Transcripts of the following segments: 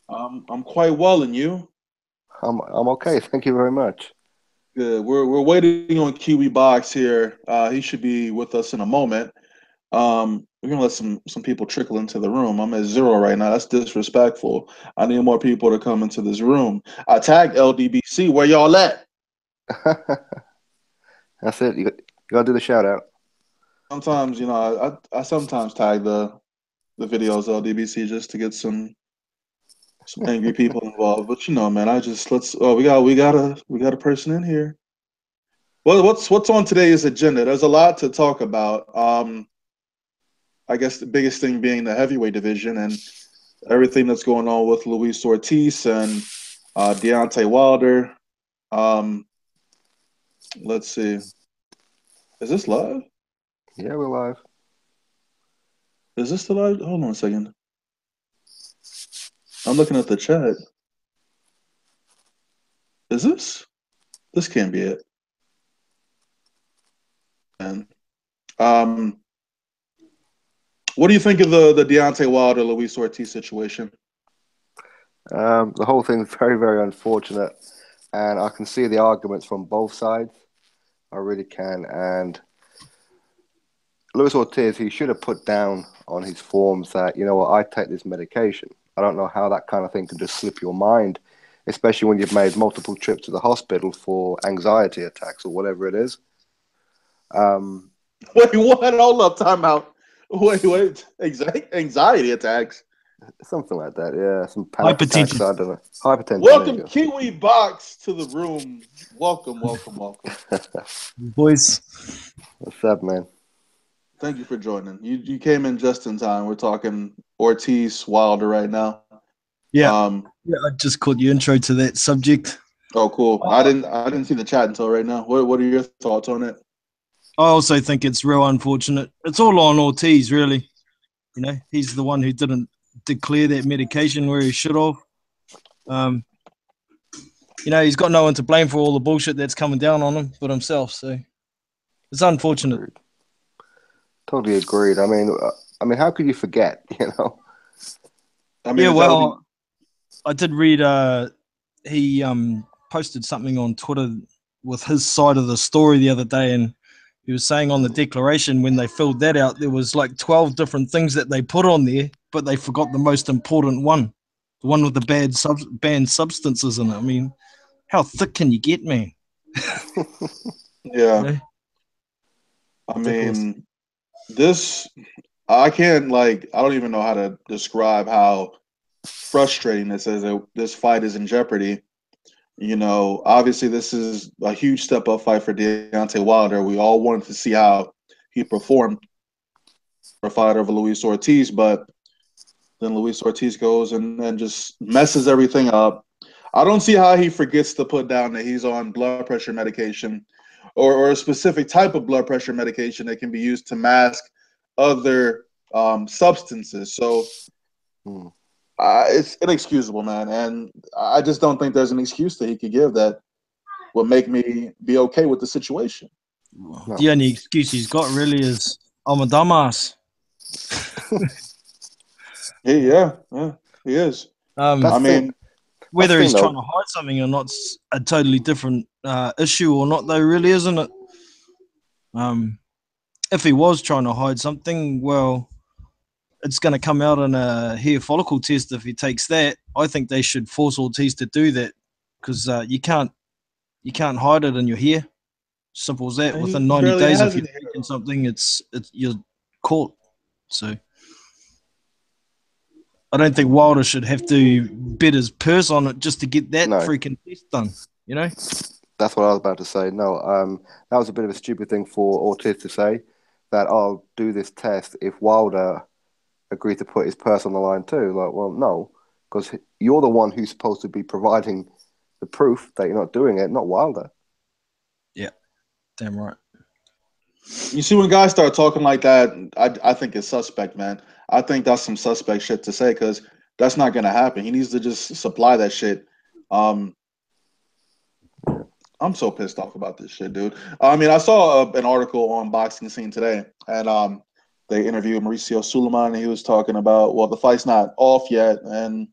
I'm quite well, and you? I'm okay. Thank you very much. Good. We're waiting on Kiwi Box here. He should be with us in a moment. We're gonna let some people trickle into the room. I'm at zero right now. That's disrespectful. I need more people to come into this room. I tagged LDBC. Where y'all at? That's it. You gotta do the shout out. Sometimes, I sometimes tag the videos LDBC just to get some angry people involved. But man, I just let's. Oh, we got a person in here. Well, what's on today's agenda? There's a lot to talk about. I guess the biggest thing being the heavyweight division and everything that's going on with Luis Ortiz and Deontay Wilder. Um, let's see. Is this live? Yeah, we're live. Is this the live? Hold on a second. I'm looking at the chat. Is this? This can't be it. And what do you think of the Deontay Wilder Luis Ortiz situation? The whole thing's very, very unfortunate, and I can see the arguments from both sides. I really can. And Luis Ortiz, he should have put down on his forms that, you know what, I take this medication. I don't know how that kind of thing can just slip your mind, especially when you've made multiple trips to the hospital for anxiety attacks or whatever it is. Um, Wait, what? Hold up, time out. Wait. Anxiety attacks. Something like that, yeah. Some panic attacks, Hypertension. I don't know. Hypertension, there you Welcome, go. Kiwi Box, to the room. Welcome, welcome, welcome. Boys. What's up, man? Thank you for joining. You came in just in time. We're talking Ortiz Wilder right now. Yeah. Um, Yeah, I just caught your intro to that subject. oh, cool. I I didn't see the chat until right now. What are your thoughts on it? also think it's real unfortunate. It's all on Ortiz, really. He's the one who didn't declare that medication where he should have. Um, he's got no one to blame for all the bullshit that's coming down on him but himself. So it's unfortunate. Agreed. Totally agreed. I mean, how could you forget? You know, I mean, Yeah, is that what he? well, I did read he posted something on Twitter with his side of the story the other day, and he was saying on the declaration when they filled that out, there was like 12 different things that they put on there, but they forgot the most important one, the one with the banned substances in it. I mean, how thick can you get, man? You Yeah. know, I ridiculous. mean, this. I can't like. I don't even know how to describe how frustrating this is. This fight is in jeopardy. Obviously, this is a huge step up fight for Deontay Wilder. We all wanted to see how he performed for a fight over Luis Ortiz, but then Luis Ortiz goes and just messes everything up. I don't see how he forgets to put down that he's on blood pressure medication or a specific type of blood pressure medication that can be used to mask other substances. So hmm, it's inexcusable, man. And I just don't think there's an excuse that he could give that would make me be okay with the situation. no. The only excuse he's got really is I'm a dumbass. Yeah, he is. That's I Um, the thing. mean, That's the whether thing, he's trying though. to hide something or not's a totally different issue or not, though, really, isn't it? Um, if he was trying to hide something, well, it's going to come out in a hair follicle test if he takes that. I think they should force Ortiz to do that because you can't hide it in your hair. Simple as that. Within he 90 barely days, has if any you're hair taking though. something, it's you're caught. So I don't think Wilder should have to bet his purse on it just to get that No, freaking test done. You know? that's what I was about to say. No, that was a bit of a stupid thing for Ortiz to say that I'll do this test if Wilder agreed to put his purse on the line too. Like, well, no, because you're the one who's supposed to be providing the proof that you're not doing it, not Wilder. Yeah, damn right. You see, when guys start talking like that, I think it's suspect, man. I think that's some suspect shit to say because that's not gonna happen. He needs to just supply that shit. Um, I'm so pissed off about this shit, dude. I mean, I saw an article on Boxing Scene today, and they interviewed Mauricio Suleiman, and he was talking about, well, the fight's not off yet, and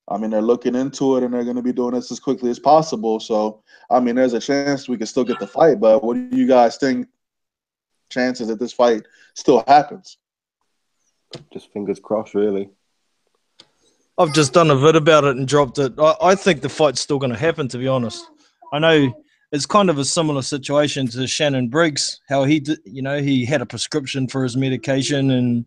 I mean, they're looking into it and they're going to be doing this as quickly as possible. So, I mean, there's a chance we can still get the fight. But what do you guys think? Chances that this fight still happens? Just fingers crossed, really. I've just done a vid about it and dropped it. I think the fight's still going to happen, to be honest. I know it's kind of a similar situation to Shannon Briggs, how he did, he had a prescription for his medication and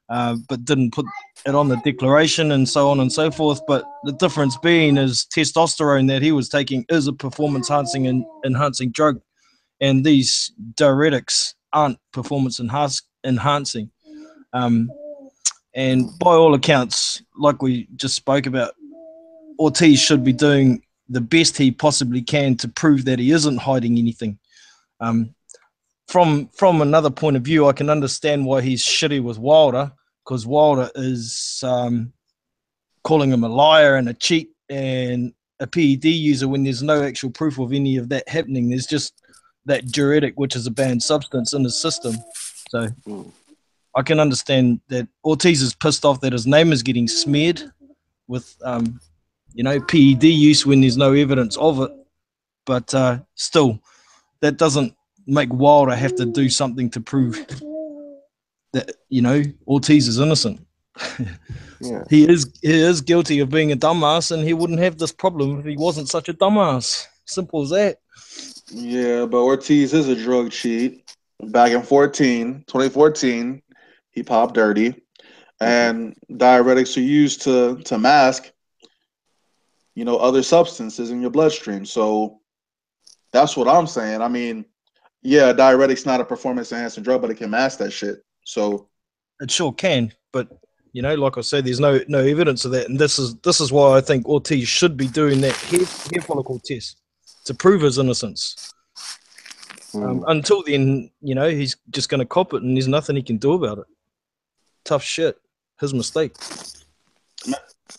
but didn't put it on the declaration and so on and so forth. But the difference being is testosterone that he was taking is a performance enhancing drug, and these diuretics aren't performance enhancing. Um, and by all accounts, like we just spoke about, Ortiz should be doing the best he possibly can to prove that he isn't hiding anything. Um, from another point of view, I can understand why he's shitty with Wilder, because Wilder is calling him a liar and a cheat and a PED user when there's no actual proof of any of that happening. There's just that diuretic, which is a banned substance in his system. So I can understand that Ortiz is pissed off that his name is getting smeared with, PED use when there's no evidence of it. But still, that doesn't make Wilder have to do something to prove that, Ortiz is innocent. Yeah. He is guilty of being a dumbass, and he wouldn't have this problem if he wasn't such a dumbass. Simple as that. Yeah, but Ortiz is a drug cheat. Back in 2014, he popped dirty, and diuretics are used to mask, other substances in your bloodstream. So that's what I'm saying. I mean, yeah, diuretic's not a performance enhancing drug, but it can mask that shit. So it sure can, but like I said, there's no evidence of that, and this is why I think Ortiz should be doing that hair follicle test to prove his innocence. Until then, he's just going to cop it, and there's nothing he can do about it. Tough shit. His mistake.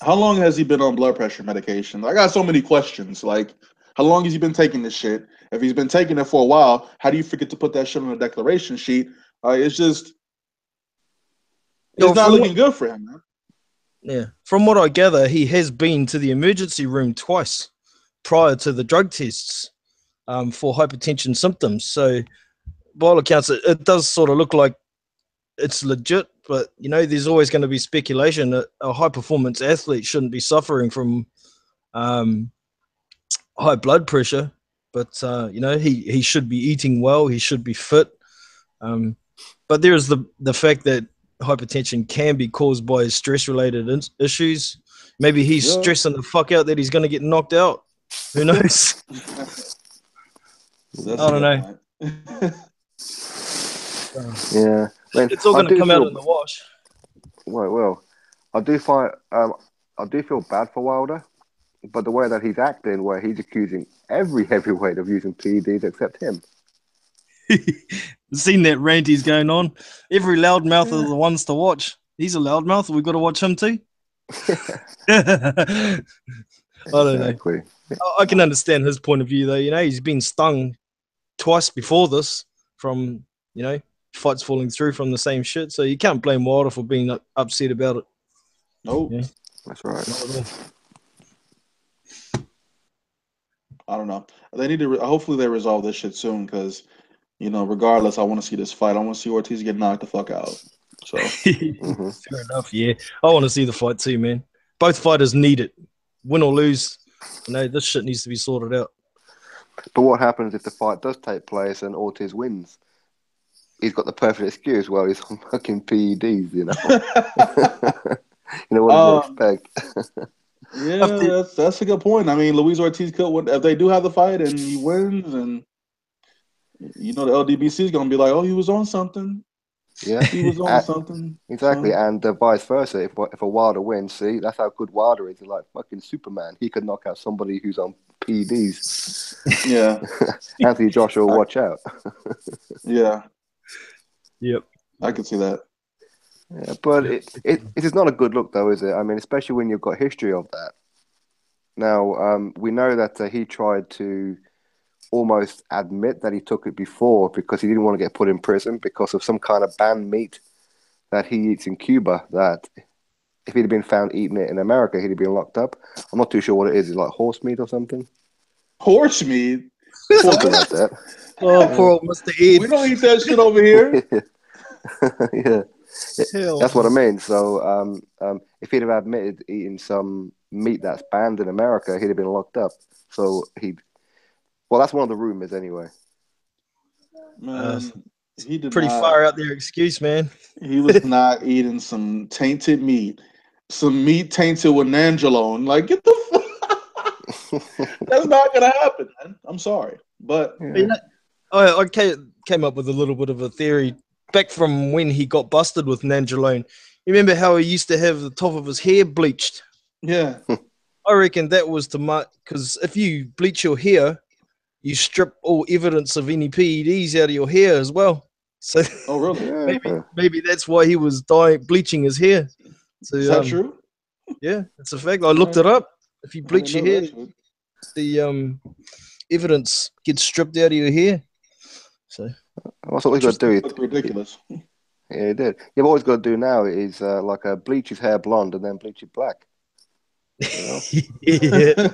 How long has he been on blood pressure medication? I got so many questions. Like, how long has he been taking this shit? If he's been taking it for a while, how do you forget to put that shit on the declaration sheet? It's not looking good for him, man. Yeah. From what I gather, he has been to the emergency room twice prior to the drug tests for hypertension symptoms. So, by all accounts, it does sort of look like it's legit, but there's always going to be speculation that a high performance athlete shouldn't be suffering from high blood pressure, but he should be eating well, he should be fit, but there's the fact that hypertension can be caused by stress related issues. Maybe he's stressing the fuck out that he's going to get knocked out. Who knows? I don't know. Yeah, it's all going to come out in the wash. Well, I do feel bad for Wilder, but the way that he's acting, where he's accusing every heavyweight of using PEDs except him. Seen that rant he's going on. Every loudmouth are the ones to watch. He's a loudmouth. We've got to watch him too. I don't know. I can understand his point of view, though. He's been stung twice before this from, fights falling through from the same shit. So you can't blame Wilder for being upset about it. Nope. Yeah. That's right. I don't know. They need to. Hopefully, they resolve this shit soon because, regardless, I want to see this fight. I want to see Ortiz get knocked the fuck out. So fair enough. Yeah, I want to see the fight too, man. Both fighters need it, win or lose. This shit needs to be sorted out. But what happens if the fight does take place and Ortiz wins? He's got the perfect excuse. Well, he's on fucking PEDs, what do you expect? Yeah, that's a good point. I mean, Luis Ortiz could, if they do have the fight and he wins, and the LDBC is gonna be like, "Oh, he was on something." Yeah, he was on something. Exactly, and vice versa. If a Wilder wins, see, that's how good Wilder is. He's like fucking Superman. He could knock out somebody who's on PEDs. Yeah, Anthony Joshua, watch out. Yeah. Yep, I can see that. Yeah, but it is not a good look, though, is it? I mean, especially when you've got history of that. Now, we know that he tried to almost admit that he took it before because he didn't want to get put in prison because of some kind of banned meat that he eats in Cuba that if he'd been found eating it in America, he'd have been locked up. I'm not too sure what it is. It's like horse meat or something. Horse meat. Something like that. Oh, poor old Mr. We Ed. don't eat that shit over here. Yeah. Hell. That's what I mean. So, if he'd have admitted eating some meat that's banned in America, he'd have been locked up. So well, that's one of the rumors anyway. Man, he did Pretty not. far out there excuse, man. He was not eating some tainted meat. Some meat tainted with nandrolone. Like, get the fuck. That's not gonna happen, man. I'm sorry, but You know, I came up with a little bit of a theory back from when he got busted with nandrolone. You remember how he used to have the top of his hair bleached? yeah, I reckon that was because if you bleach your hair, you strip all evidence of any PEDs out of your hair as well. So oh really? Yeah. maybe that's why he was bleaching his hair. So, Is that true? Yeah, it's a fact. I looked it up. If you I bleach didn't your know hair, that shit. the evidence gets stripped out of your hair. So That's what he's got to do. It looked ridiculous. Yeah, he did. Yeah, but what he's got to do now is bleach his hair blonde and then bleach it black. You know? yeah.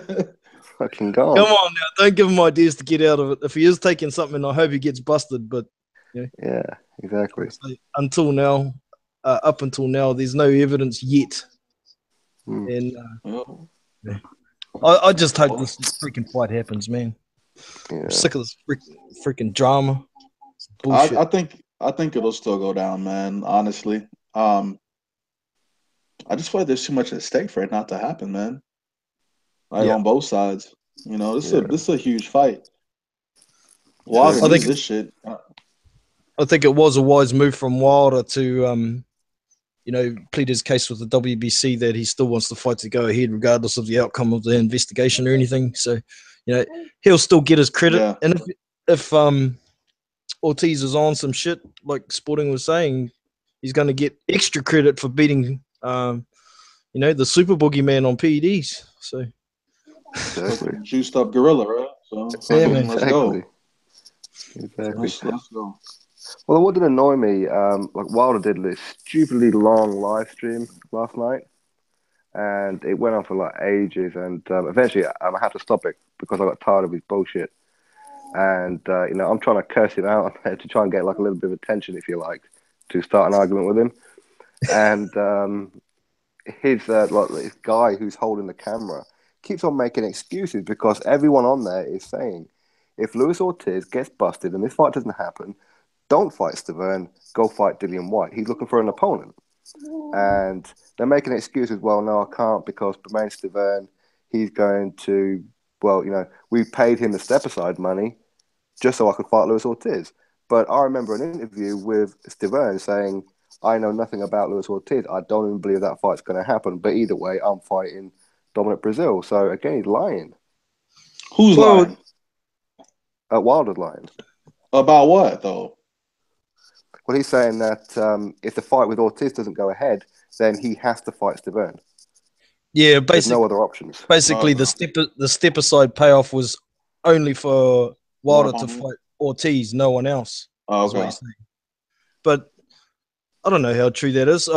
Fucking gone. Come on now, don't give him ideas to get out of it. If he is taking something, I hope he gets busted. But Yeah, exactly. until now, up until now, there's no evidence yet. And Oh. I just hope this freaking fight happens, man. Yeah. I'm sick of this freaking drama. It's bullshit. I think it'll still go down, man. Honestly, I just feel like there's too much at stake for it not to happen, man. Like on both sides, you know, this is a huge fight. Wilder needs this shit. I think it was a wise move from Wilder to plead his case with the WBC that he still wants the fight to go ahead regardless of the outcome of the investigation or anything. So, he'll still get his credit. Yeah. And if Ortiz is on some shit, like Sporting was saying, he's going to get extra credit for beating, the Super Boogie Man on PEDs. So, Exactly. Juiced up gorilla, right? So Yeah, man. let's go. Exactly. Let's go. Well, what did annoy me, Wilder did this stupidly long live stream last night, and it went on for like ages, and eventually I had to stop it because I got tired of his bullshit. And I'm trying to curse him out on there to try and get like a little bit of attention, if you like, to start an argument with him. And his guy who's holding the camera keeps on making excuses because everyone on there is saying, if Luis Ortiz gets busted and this fight doesn't happen, don't fight Stavern, go fight Dillian White. He's looking for an opponent. And they're making excuses, well, no, I can't because Bermain Stavern, he's going to, we paid him the step-aside money just so I could fight Luis Ortiz. But I remember an interview with Stavern saying, I know nothing about Luis Ortiz. I don't even believe that fight's going to happen. But either way, I'm fighting Dominic Brazil. So, again, he's lying. Who's lying? Wilder's lying. About what, though? Well, he's saying that if the fight with Ortiz doesn't go ahead, then he has to fight Stavern. Yeah, There's no other options. Basically, the step aside payoff was only for Wilder to fight Ortiz, no one else. Oh, okay. But I don't know how true that is.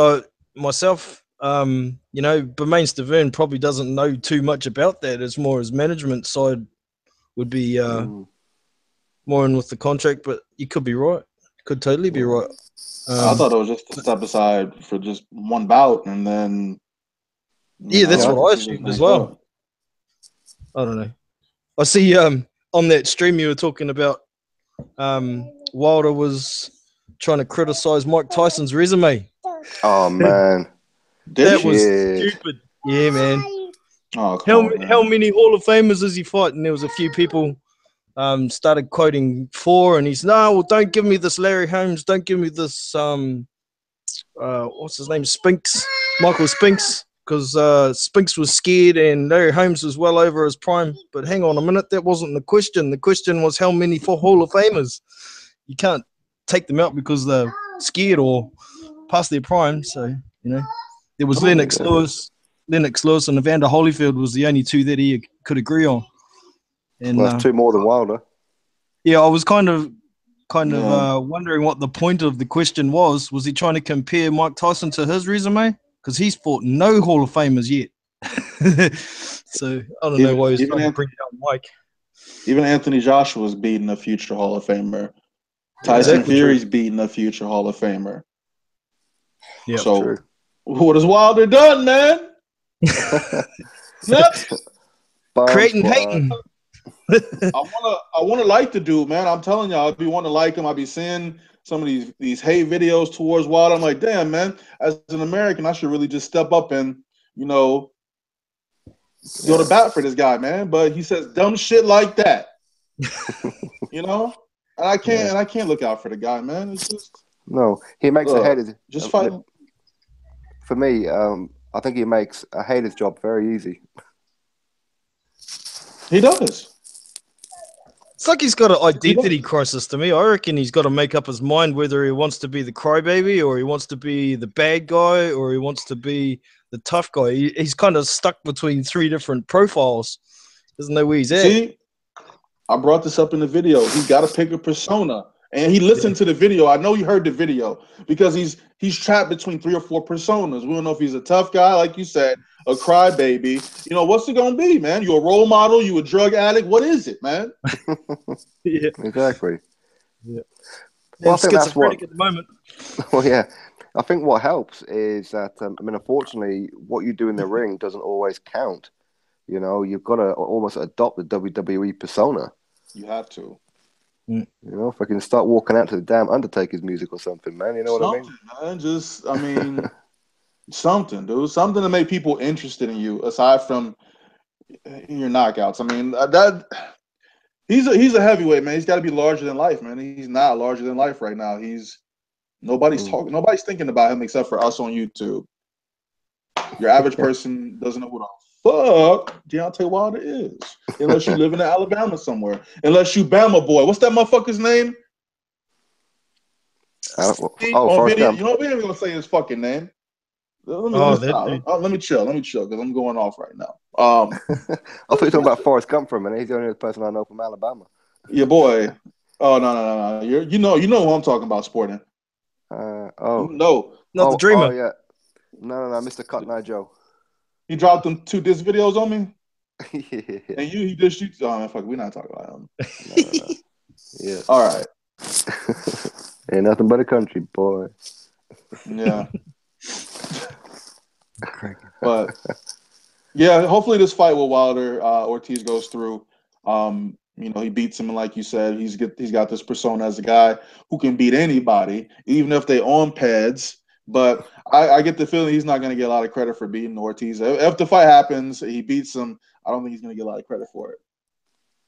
Myself, Bermain Stavern probably doesn't know too much about that. It's more his management side would be more in with the contract, but you could be right. Could totally be right. I thought it was just a step aside for just one bout, and then. That's what I assumed as well. I don't know. I see on that stream you were talking about Wilder was trying to criticize Mike Tyson's resume. Oh, man. That was stupid. Yeah, man. Oh, how many Hall of Famers does he fight? And there was a few people started quoting 4, and he's, no, well, don't give me this Larry Holmes. Don't give me this, what's his name? Spinks. Michael Spinks. Because Spinks was scared and Larry Holmes was well over his prime. But hang on a minute, that wasn't the question. The question was how many for Hall of Famers. You can't take them out because they're scared or past their prime. So, there was Lennox Lewis, and Evander Holyfield was the only 2 that he could agree on. And that's 2 more than Wilder. Yeah, I was kind of wondering what the point of the question was. Was he trying to compare Mike Tyson to his resume? because he's fought no Hall of Famers yet. So I don't know why he's trying to bring down Mike. Even Anthony Joshua's beating a future Hall of Famer. Tyson Fury's beating a future Hall of Famer. Yeah, so true. What has Wilder done, man? Creating hating. I wanna like the dude, man. I'm telling y'all, I'd be wanting to like him. I'd be seeing some of these hate videos towards Wilder. I'm like, damn, man, as an American, I should really just step up and, go to bat for this guy, man. But he says dumb shit like that. And I can't look out for the guy, man. It's just no. He makes a hater's just fight. For me, I think he makes a hater's job very easy. He does. It's like he's got an identity crisis to me. I reckon he's got to make up his mind whether he wants to be the crybaby or he wants to be the bad guy or he wants to be the tough guy. He's kind of stuck between three different profiles. Doesn't know where he's at. See, I brought this up in the video. He's got to pick a persona. And he listened to the video. I know he heard the video because he's trapped between 3 or 4 personas. We don't know if he's a tough guy, like you said, a crybaby. What's it gonna be, man? You a role model? You a drug addict? What is it, man? Yeah, exactly. Yeah. Well, I think that's what. At the moment. Well, yeah. I think what helps is that unfortunately, what you do in the ring doesn't always count. You've got to almost adopt the WWE persona. You have to. If I can start walking out to the damn Undertaker's music or something, man. You know what I mean? Man, something, dude. Something to make people interested in you, aside from your knockouts. He's a heavyweight, man. He's got to be larger than life, man. He's not larger than life right now. Nobody's talking. Nobody's thinking about him except for us on YouTube. Your average person doesn't know who the fuck Deontay Wilder is, unless you live in Alabama somewhere. Unless you Bama boy. What's that motherfucker's name? Forrest video. Gump. We ain't gonna say his fucking name. Let me chill because I'm going off right now. I thought you were talking about Forrest Gump for a minute. He's the only person I know from Alabama. Your boy. Oh no. You know who I'm talking about, sporting. Not the Dreamer. Oh yeah. No, Mr. Cotton Eye Joe. He dropped them 2 diss videos on me. Yeah. And he dissed you. Oh man, fuck, we're not talking about him. No. Yeah. All right. Ain't nothing but a country boy. Yeah. But yeah, hopefully this fight with Wilder, Ortiz goes through. He beats him, and like you said, he's got this persona as a guy who can beat anybody, even if they on pads. But I get the feeling he's not going to get a lot of credit for beating Ortiz. If the fight happens, he beats him, I don't think he's going to get a lot of credit for it.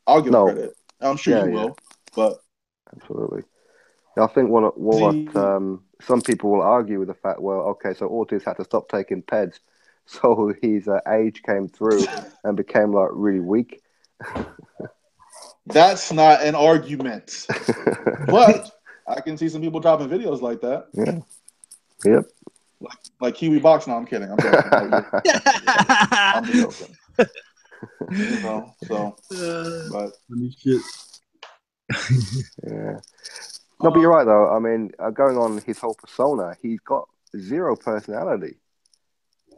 I'll give him credit. I'm sure you will. But absolutely. I think what some people will argue with the fact, well, okay, so Ortiz had to stop taking peds, so his age came through and became like really weak. That's not an argument. But I can see some people dropping videos like that. Yeah. Yep. Like Kiwi Box. No, I'm kidding. I'm joking. But shit. Yeah. No, but you're right though. Going on his whole persona, he's got 0 personality.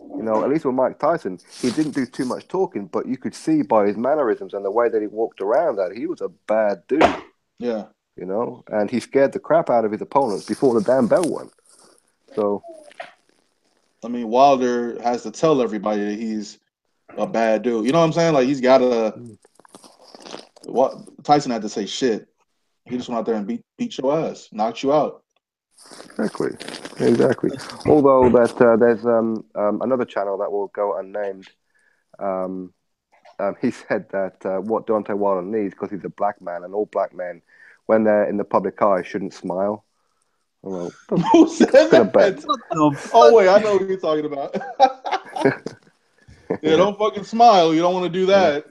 At least with Mike Tyson, he didn't do too much talking, but you could see by his mannerisms and the way that he walked around that he was a bad dude. Yeah. And he scared the crap out of his opponents before the damn bell went. So, Wilder has to tell everybody that he's a bad dude. You know what I'm saying? Like, he's got to. Tyson had to say shit. He just went out there and beat your ass, knocked you out. Exactly. Although there's another channel that will go unnamed. He said that what Deontay Wilder needs, because he's a black man, and all black men, when they're in the public eye, shouldn't smile. Well, who said that? Oh wait, I know what you're talking about. Yeah, don't fucking smile. You don't want to do that.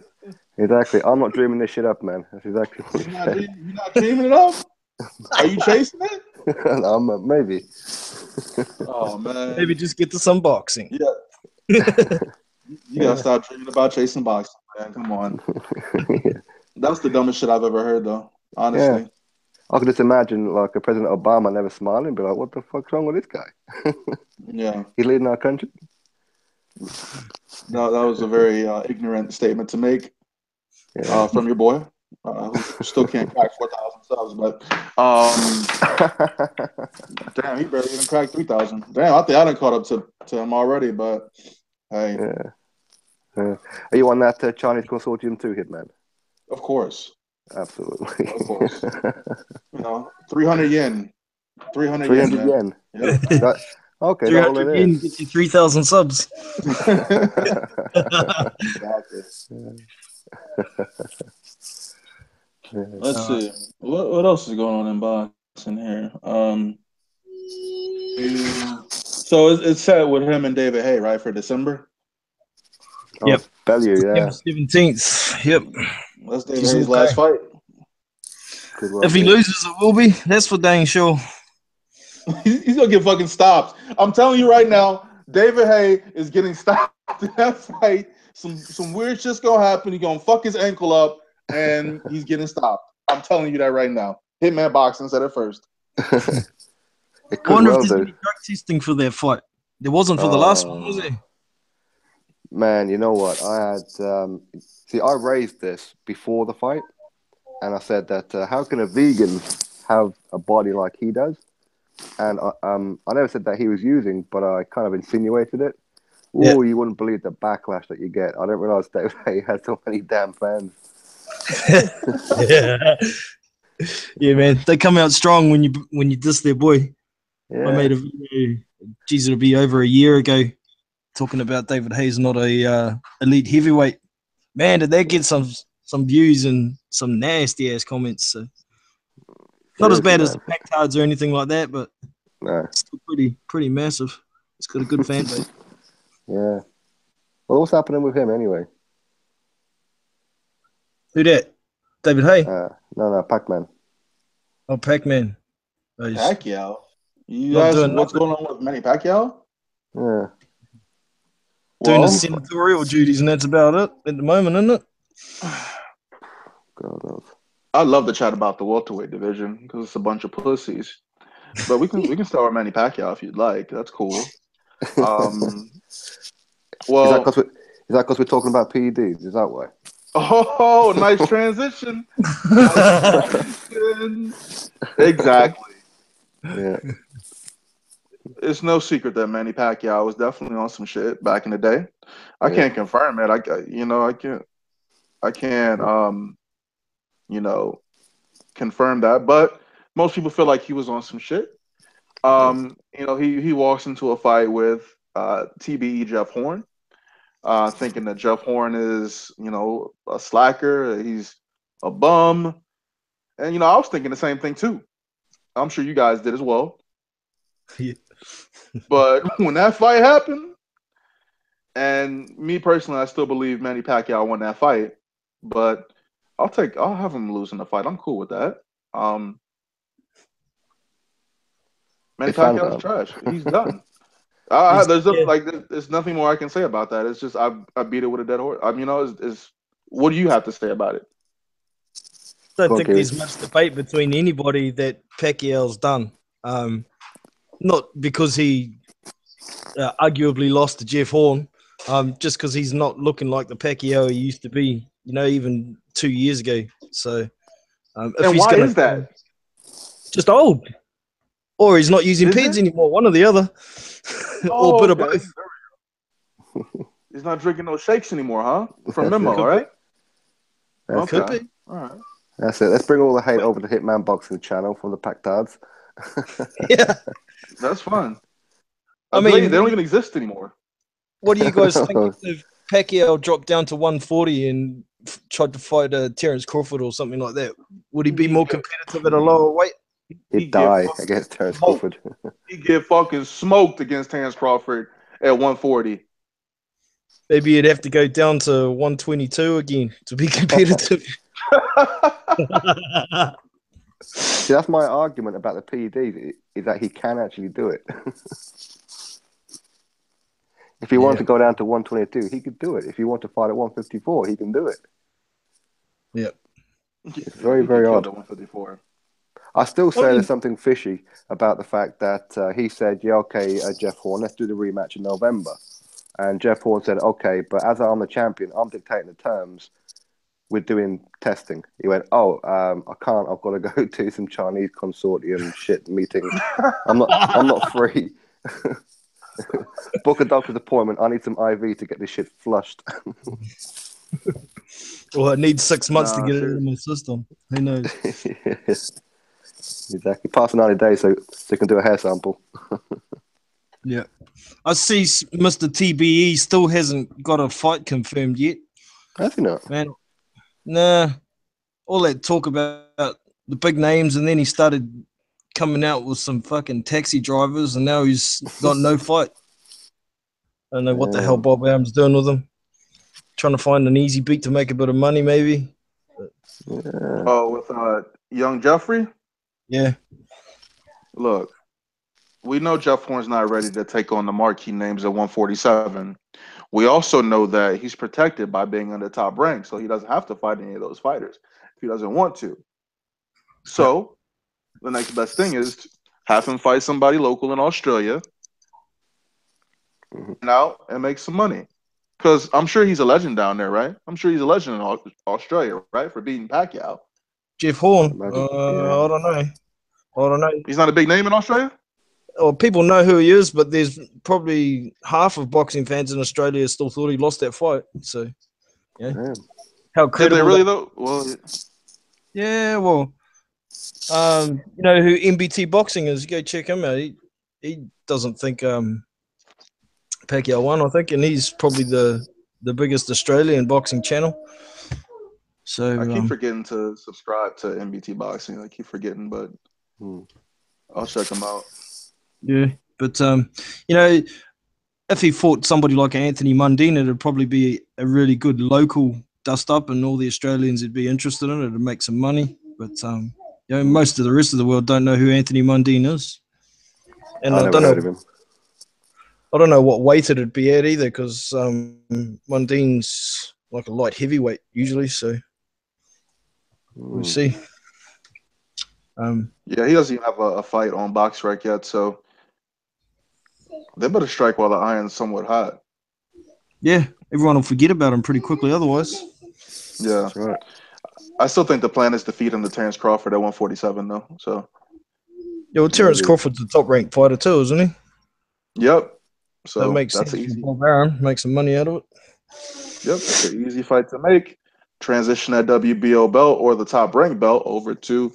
Exactly. I'm not dreaming this shit up, man. That's exactly what you're not dreaming it up? Are you chasing it? Maybe. Oh man. Maybe just get to some boxing. Yeah. You gotta stop dreaming about chasing boxing, man. Come on. Yeah. That's the dumbest shit I've ever heard, though. Honestly. I could just imagine like a President Obama never smiling, be like, "What the fuck's wrong with this guy? Yeah, He's leading our country." no, that was a very ignorant statement to make Yeah. from your boy, who still can't crack 4,000 subs. But damn, he barely even cracked 3,000. Damn, I think I done caught up to him already. But hey, Yeah. Are you on that Chinese consortium too, Hitman? of course, Absolutely. of course. 300 yen. 300 yen, 300 man. yen. Yep. Okay, that's all 300 it yen is. gets you 3,000 subs. Exactly. Let's see. What else is going on in boxing here? So it's set with him and David Hay, right, for December? Oh, Yep. value, September yeah. 17th. Yep. That's David He's Hay's okay. last fight. Could well If he be. loses, it will be. That's for dang sure. He's gonna get fucking stopped. I'm telling you right now, David Hay is getting stopped in that fight. Some weird shit's gonna happen. He's gonna fuck his ankle up, and he's getting stopped. I'm telling you that right now. Hitman Boxing said it first. It I could wonder if well there's do. any drug testing for that fight. There wasn't for the last one, was there? Man, you know what? I had see, I raised this before the fight, and I said that how can a vegan have a body like he does? And I never said that he was using, but I kind of insinuated it. Yeah. Oh, you wouldn't believe the backlash that you get. I didn't realize that he had so many damn fans. Yeah. Yeah, man. They come out strong when you diss their boy. I made Yeah, a video, geez, it'll be over a year ago, talking about David Hayes not a elite heavyweight. Man, did that get some views and some nasty ass comments. So not as seriously, bad as man. the pack cards or anything like that, but No, still pretty massive. It's got a good fan base. yeah. Well, what's happening with him anyway? Who that? David Hay? No, Pac-Man. Oh, Pac-Man. Oh, he's Pacquiao. You not guys, doing what's nothing. going on with Manny Pacquiao? Yeah. Doing Well, his senatorial duties, and that's about it at the moment, isn't it? God knows. I'd love to chat about the welterweight division because it's a bunch of pussies. But we can start with Manny Pacquiao if you'd like. That's cool. Um, Is that well, because we're talking about PEDs? Is that why? oh, nice transition. Nice transition. Exactly. Yeah. It's no secret that Manny Pacquiao was definitely on some shit back in the day. I Yeah. can't confirm it. I can't confirm that, but most people feel like he was on some shit. He walks into a fight with TBE Jeff Horn, thinking that Jeff Horn is, a slacker, he's a bum. And I was thinking the same thing too. I'm sure you guys did as well. Yeah. But when that fight happened, and me personally, I still believe Manny Pacquiao won that fight, but I'll have him lose in the fight. I'm cool with that. Manny It's fan Pacquiao's time. trash. He's done. Yeah. There's nothing more I can say about that. It's just I beat it with a dead horse. Is what do you have to say about it? I don't Go on, think Kiri. there's much debate between anybody that Pacquiao's done. Not because he arguably lost to Jeff Horn, just because he's not looking like the Pacquiao he used to be, even 2 years ago. So if And he's why going is to that? just old, or he's not using Is peds it? anymore, one or the other, or a Oh, bit of okay. both. He's not drinking no shakes anymore, huh? From That's Memo, it. all Could be, right? That's Okay. could it. be. All right. That's it. Let's bring all the hate But over to Hitman Boxing channel from the Pactards. Yeah, that's fine. I They mean, don't even exist anymore. what do you guys think if Pacquiao dropped down to 140 and tried to fight Terence Crawford or something like that? Would he be He more get competitive at a lower weight? he He'd get die fucking against Terence smoked. Crawford. He get fucking smoked against Terence Crawford at 140. Maybe you'd have to go down to 122 again to be competitive. See, that's my argument about the PEDs, is that he can actually do it. If he wanted to go down to 122, he could do it. If he wanted to fight at 154, he can do it. Yep. It's very, He get very killed odd. at 154. I still I say mean, there's something fishy about the fact that he said, yeah, okay, Jeff Horn, let's do the rematch in November. And Jeff Horn said, okay, but as I'm the champion, I'm dictating the terms. We're doing testing. He went, I can't. I've got to go to some Chinese consortium shit meeting. I'm not free. Book a doctor's appointment. I need some IV to get this shit flushed. well, it needs 6 months to Nah, get it seriously. into my system. Who knows? Exactly. Past 90 days so they can do a hair sample. Yeah. I see Mr. TBE still hasn't got a fight confirmed yet. Has he not? Man, nah. All that talk about the big names, and then he started coming out with some fucking taxi drivers, and now he's got no fight. I don't know what the hell Bob Arum's doing with him. Trying to find an easy beat to make a bit of money, maybe. Yeah. Oh, with young Jeffrey. Yeah. Look, we know Jeff Horn's not ready to take on the marquee names at 147. We also know that he's protected by being in the top rank, so he doesn't have to fight any of those fighters if he doesn't want to. So the next best thing is to have him fight somebody local in Australia, out and make some money. Because I'm sure he's a legend down there, right? I'm sure he's a legend in Australia, right? For beating Pacquiao. Jeff Horn. Imagine, I don't know. I don't know. He's not a big name in Australia? Well, people know who he is, but there's probably half of boxing fans in Australia still thought he lost that fight. So, yeah. Yeah. How Did they credible? really though? Well, Yeah, well, you know who MBT Boxing is? Go check him out. He doesn't think Pacquiao won, I think, and he's probably the biggest Australian boxing channel. So I keep forgetting to subscribe to MBT Boxing. I keep forgetting, but I'll check him out. yeah, but you know, if he fought somebody like Anthony Mundine, it'd probably be a really good local dust up, and all the Australians would be interested in it and make some money. But you know, most of the rest of the world don't know who Anthony Mundine is, and I I never don't heard of know. him. I don't know what weight it'd be at either, because Mundine's like a light heavyweight usually. So we'll see. Yeah, he doesn't even have a fight on BoxRec yet, so they better strike while the iron's somewhat hot. Yeah, everyone will forget about him pretty quickly otherwise. Yeah. That's right. I still think the plan is to feed him to Terrence Crawford at 147, though. So, Yeah, well, Terrence Maybe. Crawford's a top ranked fighter too, isn't he? yep. That So makes that's sense easy. for Bob Arum, make some money out of it. Yep, it's an easy fight to make. Transition that WBO belt or the top rank belt over to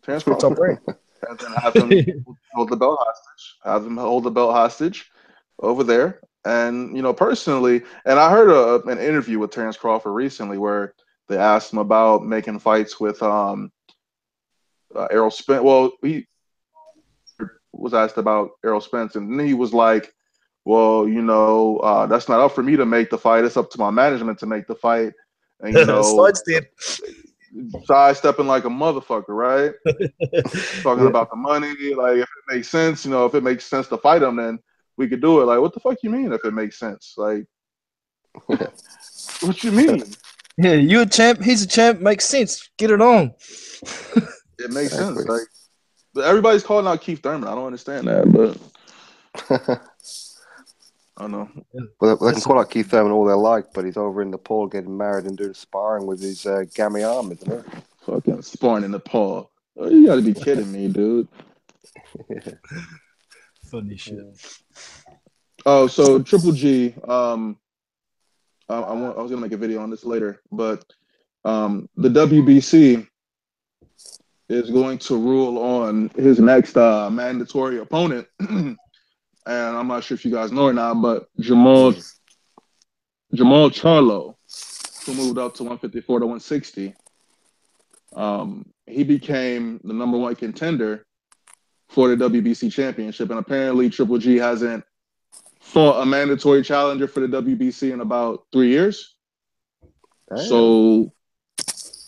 Terrence Top Crawford, ranked. and then have him hold the belt hostage. Have him hold the belt hostage over there. And personally, and I heard an interview with Terrence Crawford recently where they asked him about making fights with Errol Spence. Well, he was asked about Errol Spence, and then he was like, "Well, that's not up for me to make the fight. It's up to my management to make the fight." And Sidestep. sidestepping like a motherfucker, right? Talking Yeah. about the money, like if it makes sense, if it makes sense to fight him, then we could do it. Like, what the fuck you mean if it makes sense? Like, what you mean? Yeah, you a champ, he's a champ, makes sense. Get it on. It makes sense. Exactly. Like, but everybody's calling out Keith Thurman. I don't understand that, but I don't know. Well, they can call out Keith Thurman all they like, but he's over in Nepal getting married and doing sparring with his gammy arm, isn't it? Fucking sparring in Nepal. Oh, you got to be kidding me, dude. Funny shit. Oh, so Triple G. I was gonna make a video on this later, but the WBC is going to rule on his next mandatory opponent, and I'm not sure if you guys know or not, but Jamal Charlo, who moved up to 154 to 160. He became the number one contender for the WBC championship, and apparently Triple G hasn't fought a mandatory challenger for the WBC in about 3 years. Damn. So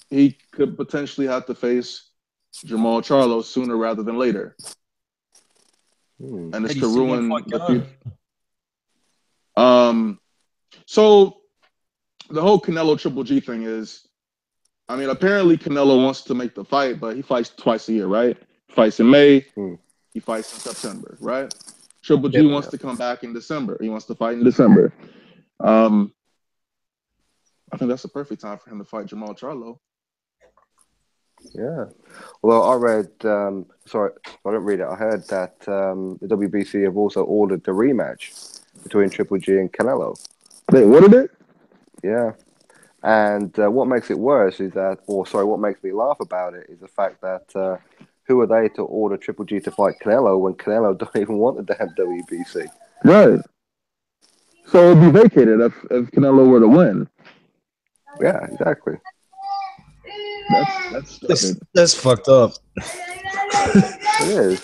he could potentially have to face Jamal Charlo sooner rather than later. And it's to ruin the future. So the whole Canelo Triple G thing is I mean, apparently Canelo wants to make the fight, but he fights twice a year, right? He fights in May. Hmm. He fights in September, right? Triple G Yep. wants to come back in December. He wants to fight in December. Um, I think that's the perfect time for him to fight Jamal Charlo. Yeah. Well, I read. Sorry, I didn't read it. I heard that the WBC have also ordered the rematch between Triple G and Canelo. They ordered it? Yeah. And what makes it worse is that, or sorry, what makes me laugh about it is the fact that who are they to order Triple G to fight Canelo when Canelo don't even want the damn WBC? Right. So it'd be vacated if Canelo were to win. Yeah, exactly. That's stupid. That's fucked up. It is.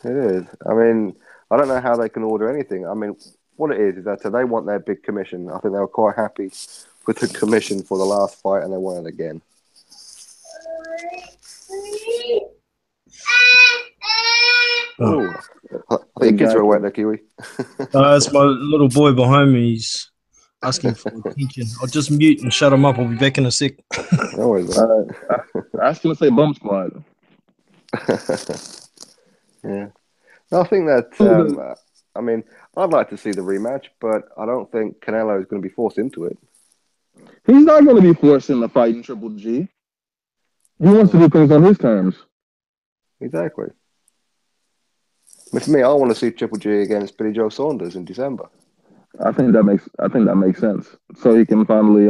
It is. I mean, I don't know how they can order anything. I mean, what it is that they want their big commission. I think they were quite happy with the commission for the last fight, and they want it again. Oh. I think your kids are awake there, Kiwi. That's my little boy behind me. He's asking for attention. I'll just mute and shut him up. I'll be back in a sec. No worries, Ask him to say bum squad. Yeah. No, I think that, I mean, I'd like to see the rematch, but I don't think Canelo is going to be forced into it. He's not going to be forced into fighting Triple G. He wants to do things on his terms. Exactly. But for me, I want to see Triple G against Billy Joe Saunders in December. I think that makes sense. So he can finally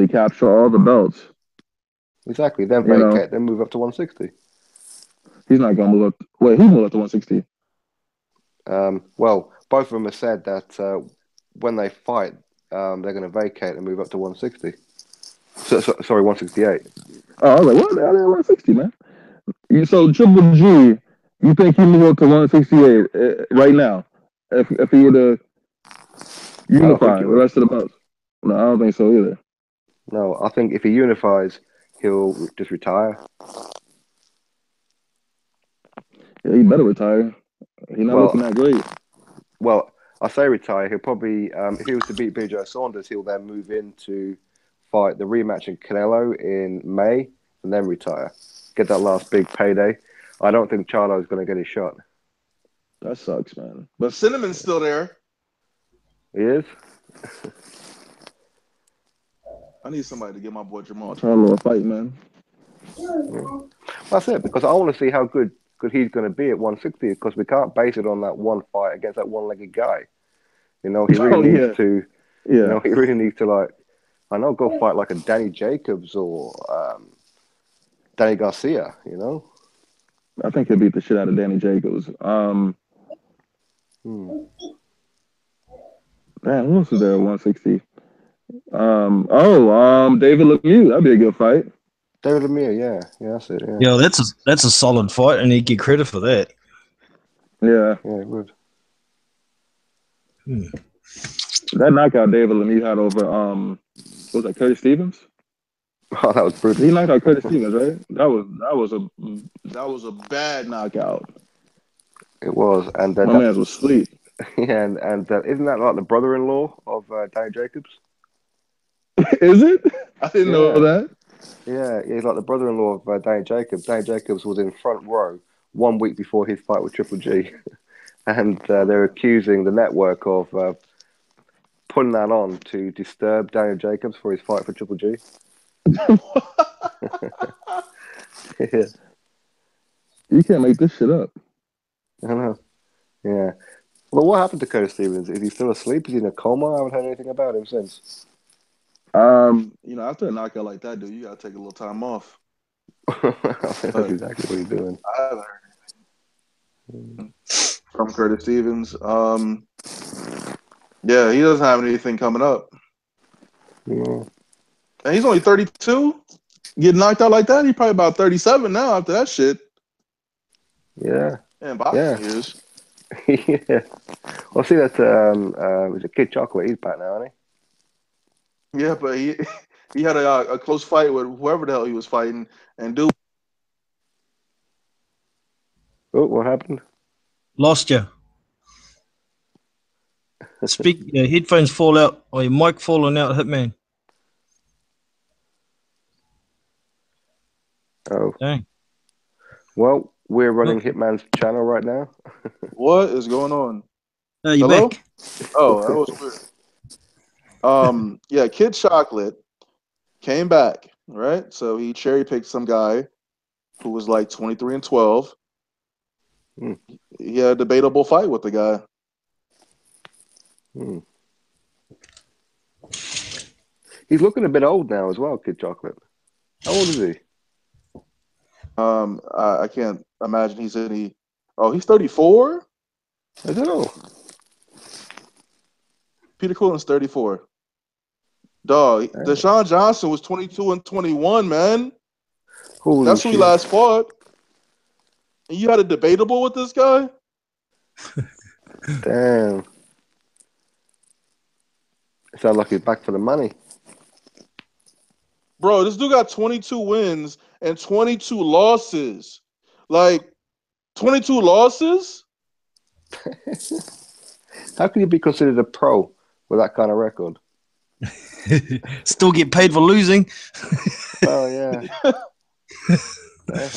capture all the belts. Exactly. Then vacate, then move up to 160. He's not going to move up. Wait, he moved up to 160. Well, both of them have said that when they fight, they're going to vacate and move up to 160. Sorry, 168. Oh, I was like, what? They're 160, man. So Triple G, you think he moved up to 168 right now? If he were to unify the rest of the belts? No, I don't think so either. No, I think if he unifies, he'll just retire. Yeah, he better retire. He's not looking that great. Well, I say retire. He'll probably, if he was to beat Billy Joe Saunders, he'll then move in to fight the rematch in Canelo in May and then retire. Get that last big payday. I don't think Charlo's going to get his shot. That sucks, man. But Cinnamon's still there. He is? I need somebody to get my boy Jamal Charlo a fight, man. Yeah. That's it, because I want to see how good he's going to be at 160, because we can't base it on that one fight against that one-legged guy. You know, he really needs to. Yeah. You know, he really needs to, like, I know, go fight like a Danny Jacobs or Danny Garcia. You know. I think he'll beat the shit out of Danny Jacobs. Man, who else is there at 160? David Lemieux. That'd be a good fight. David Lemieux, yeah, that's it. Yeah, Yeah, that's a solid fight, and he'd get credit for that. Yeah, it would. That knockout David Lemieux had over what was that, Curtis Stevens? Oh, that was brutal. He knocked out Curtis Stevens, right? That was a bad knockout. It was, and my man was asleep. Yeah, and isn't that like the brother-in-law of Danny Jacobs? Is it? I didn't know that. Yeah, he's like the brother-in-law of Danny Jacobs. Danny Jacobs was in front row 1 week before his fight with Triple G, and they're accusing the network of putting that on to disturb Daniel Jacobs for his fight for Triple G. Yeah. You can't make this shit up. I know. Yeah. Well, what happened to Curtis Stevens? Is he still asleep? Is he in a coma? I haven't heard anything about him since. After a knockout like that, dude, you gotta take a little time off. That's exactly what he's doing. I haven't heard anything from Curtis Stevens. Yeah, he doesn't have anything coming up. Yeah. And he's only 32. Getting knocked out like that, he's probably about 37 now after that shit. Yeah. And boxing years. Yeah. Well, see, that's it's a Kid Chocolate. He's back now, isn't he? Yeah, but he had a close fight with whoever the hell he was fighting, and dude. Oh, what happened? Lost you. Headphones fall out, or your mic falling out, Hitman. Dang. Well, we're running Hitman's channel right now. What is going on? You Hello? back? Oh, that was weird. Yeah, Kid Chocolate came back, right? So he cherry picked some guy who was like 23 and 12. Hmm. He had a debatable fight with the guy. He's looking a bit old now as well, Kid Chocolate. How old is he? I can't imagine he's any. Oh, he's 34. I don't know. Peter Quillen's 34. Dog, Deshaun Johnson was 22 and 21, man. Holy That's who he shit. last fought. And you had a debatable with this guy? Damn. It sounds like he's back for the money. Bro, this dude got 22 wins and 22 losses. Like, 22 losses? How can you be considered a pro with that kind of record? Still get paid for losing. Oh, yeah. Damn.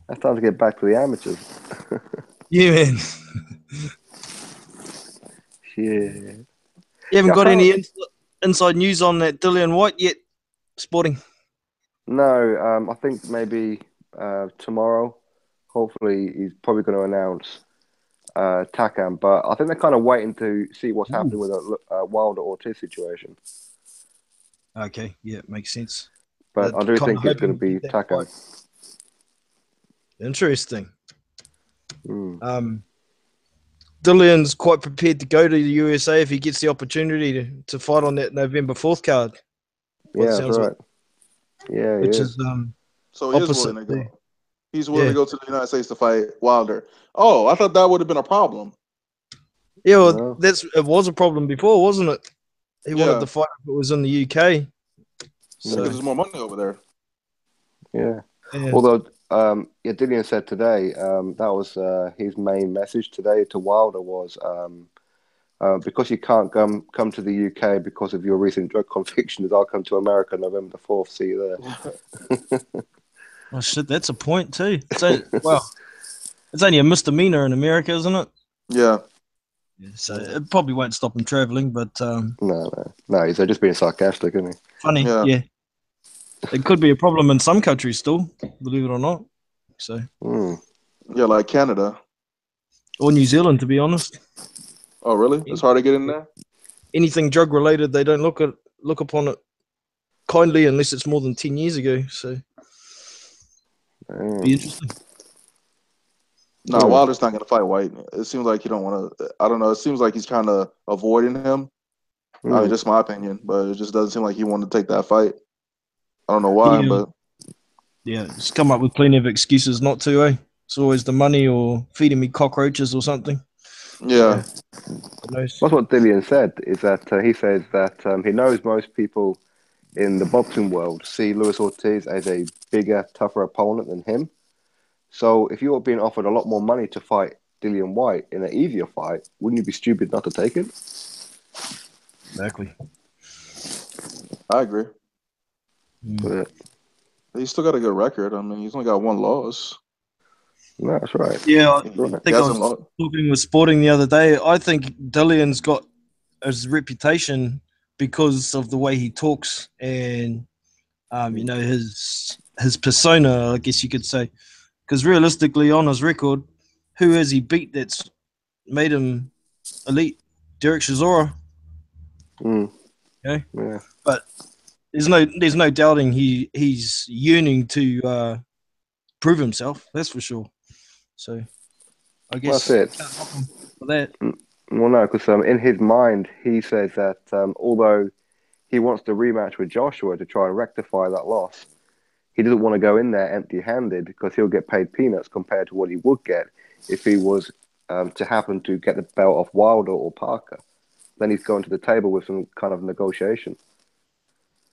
That's time to get back to the amateurs. Yeah, man. Yeah. You haven't got any inside news on that Dillian White yet, Sporting? No, I think maybe tomorrow. Hopefully, he's probably going to announce Takam, but I think they're kind of waiting to see what's happening with the Wilder Ortiz situation. Okay, yeah, makes sense. But I do think it's going to be Takam. Interesting. Dillian's quite prepared to go to the USA if he gets the opportunity to fight on that November 4th card. Yeah, that's right. Yeah, which is so he is willing to go. He's willing to go to the United States to fight Wilder. Oh, I thought that would have been a problem. Yeah, well, it was a problem before, wasn't it? He wanted to fight if it was in the UK. So there's more money over there. Yeah. Although, Dillian said today that was his main message today to Wilder was because you can't come to the UK because of your recent drug convictions, I'll come to America November the 4th. See you there. Oh, shit, that's a point too. It's only a misdemeanor in America, isn't it? Yeah. So it probably won't stop him traveling, but no, he's just being sarcastic, isn't he? Funny, yeah. It could be a problem in some countries still, believe it or not. So yeah, like Canada or New Zealand, to be honest. Oh, really? It's hard to get in there. Anything drug related, they don't look upon it kindly unless it's more than 10 years ago. So be interesting. No, Wilder's not going to fight White. It seems like you don't want to. I don't know. It seems like he's kind of avoiding him. I mean, just my opinion, but it just doesn't seem like he wanted to take that fight. I don't know why, but it's come up with plenty of excuses not to. It's always the money or feeding me cockroaches or something. Yeah. That's what Dillian said. Is that he says that he knows most people in the boxing world see Luis Ortiz as a bigger, tougher opponent than him. So if you were being offered a lot more money to fight Dillian White in an easier fight, wouldn't you be stupid not to take it? Exactly. I agree. But he's still got a good record. I mean, he's only got one loss. No, that's right. Yeah, I think I was talking with Sporting the other day. I think Dillian's got his reputation because of the way he talks and his persona, I guess you could say. Because realistically, on his record, who has he beat that's made him elite? Derek Chisora. Okay, but there's no doubting he's yearning to prove himself. That's for sure. So I guess that's it. For that. Well, no, because in his mind, he says that although he wants to rematch with Joshua to try and rectify that loss, he doesn't want to go in there empty-handed because he'll get paid peanuts compared to what he would get if he was to happen to get the belt off Wilder or Parker. Then he's going to the table with some kind of negotiation.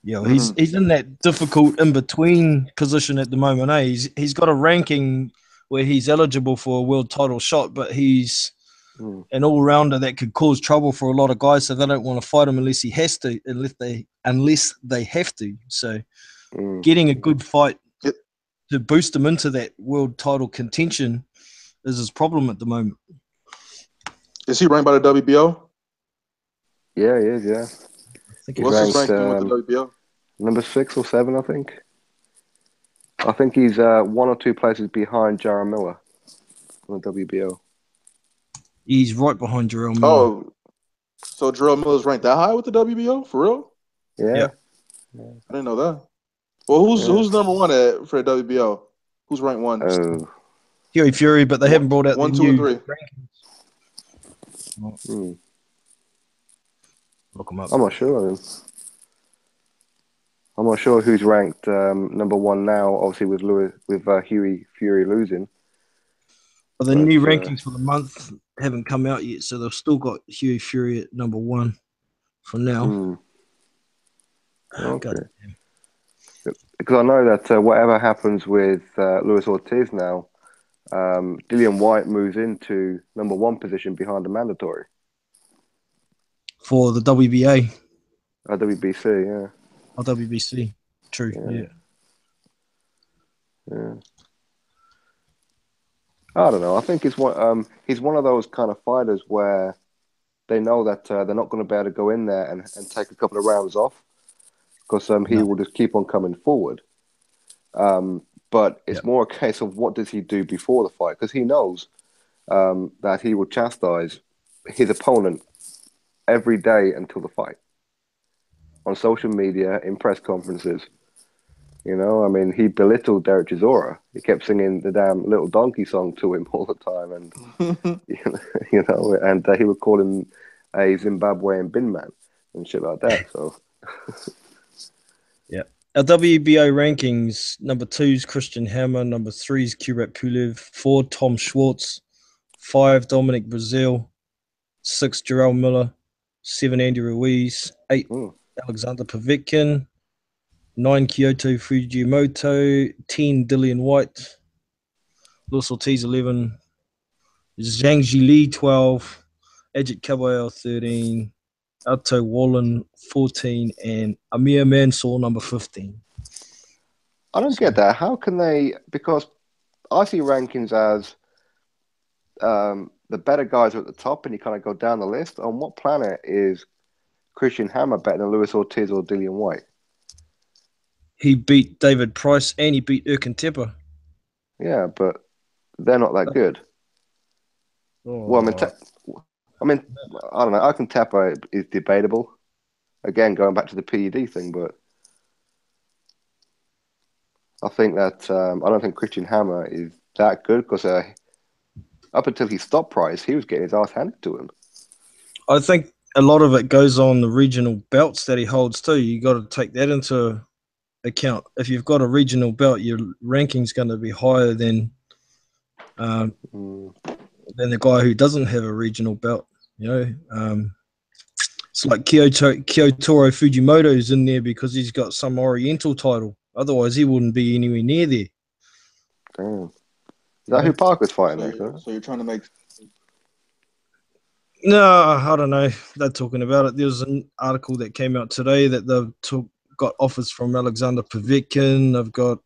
Yeah, he's in that difficult in-between position at the moment. He's got a ranking where he's eligible for a world title shot, but he's an all-rounder that could cause trouble for a lot of guys, so they don't want to fight him unless he has to, unless they have to. So getting a good fight to to boost him into that world title contention is his problem at the moment. Is he ranked by the WBO? Yeah, he is. Yeah. He's What's his ranked, ranking with the WBO? Number 6 or 7, I think. I think he's 1 or 2 places behind Jarrell Miller on the WBO. He's right behind Jarrell Miller. Oh, so Jarrell Miller's ranked that high with the WBO for real? Yeah. Yep. I didn't know that. Well, who's number 1 for the WBO? Who's ranked 1? Oh. Fury, but they haven't brought out 1, the 2, and new 3. rankings. Look them up. I'm not sure. I'm not sure who's ranked number 1 now. Obviously, with Huey Fury losing. Well, the new rankings for the month haven't come out yet, so they've still got Huey Fury at number 1 for now. Okay. Because I know that whatever happens with Luis Ortiz now, Dillian White moves into number 1 position behind the mandatory. For the WBA. WBC, yeah. Or WBC. True, yeah. I don't know. I think he's one of those kind of fighters where they know that they're not going to be able to go in there and take a couple of rounds off because he will just keep on coming forward. But it's more a case of what does he do before the fight, because he knows that he will chastise his opponent every day until the fight. On social media, in press conferences. You know, I mean, he belittled Derek Chisora. He kept singing the damn Little Donkey song to him all the time. And, you know, and he would call him a Zimbabwean bin man and shit like that. So, yeah. Our WBO rankings, number 2 is Christian Hammer, number 3 is Kubrat Pulev, 4 Tom Schwartz, 5 Dominic Brazil, 6 Jarrell Miller, 7 Andy Ruiz, 8 Alexander Povetkin, 9 Kyoto Fujimoto, 10 Dillian White, Luis Ortiz 11, Zhang Jili 12, Ajit Caballero 13, Alto Wallen 14, and Amir Mansour number 15. I don't get that. How can they? Because I see rankings as the better guys are at the top, and you kind of go down the list. On what planet is Christian Hammer better than Luis Ortiz or Dillian White? He beat David Price and he beat Erkin Tepa. Yeah, but they're not that good. Well, I mean, I don't know. I can Tepa is debatable. Again, going back to the PED thing, but I think that I don't think Christian Hammer is that good because up until he stopped Price, he was getting his ass handed to him. I think a lot of it goes on the regional belts that he holds too. You got to take that into account. If you've got a regional belt, your ranking's going to be higher than the guy who doesn't have a regional belt. You know, it's like Kyotaro Fujimoto's in there because he's got some Oriental title. Otherwise, he wouldn't be anywhere near there. Damn. Is that who Parker's fighting next? So you're trying to make... No, I don't know. They're talking about it. There was an article that came out today that they've got offers from Alexander Povetkin. They've got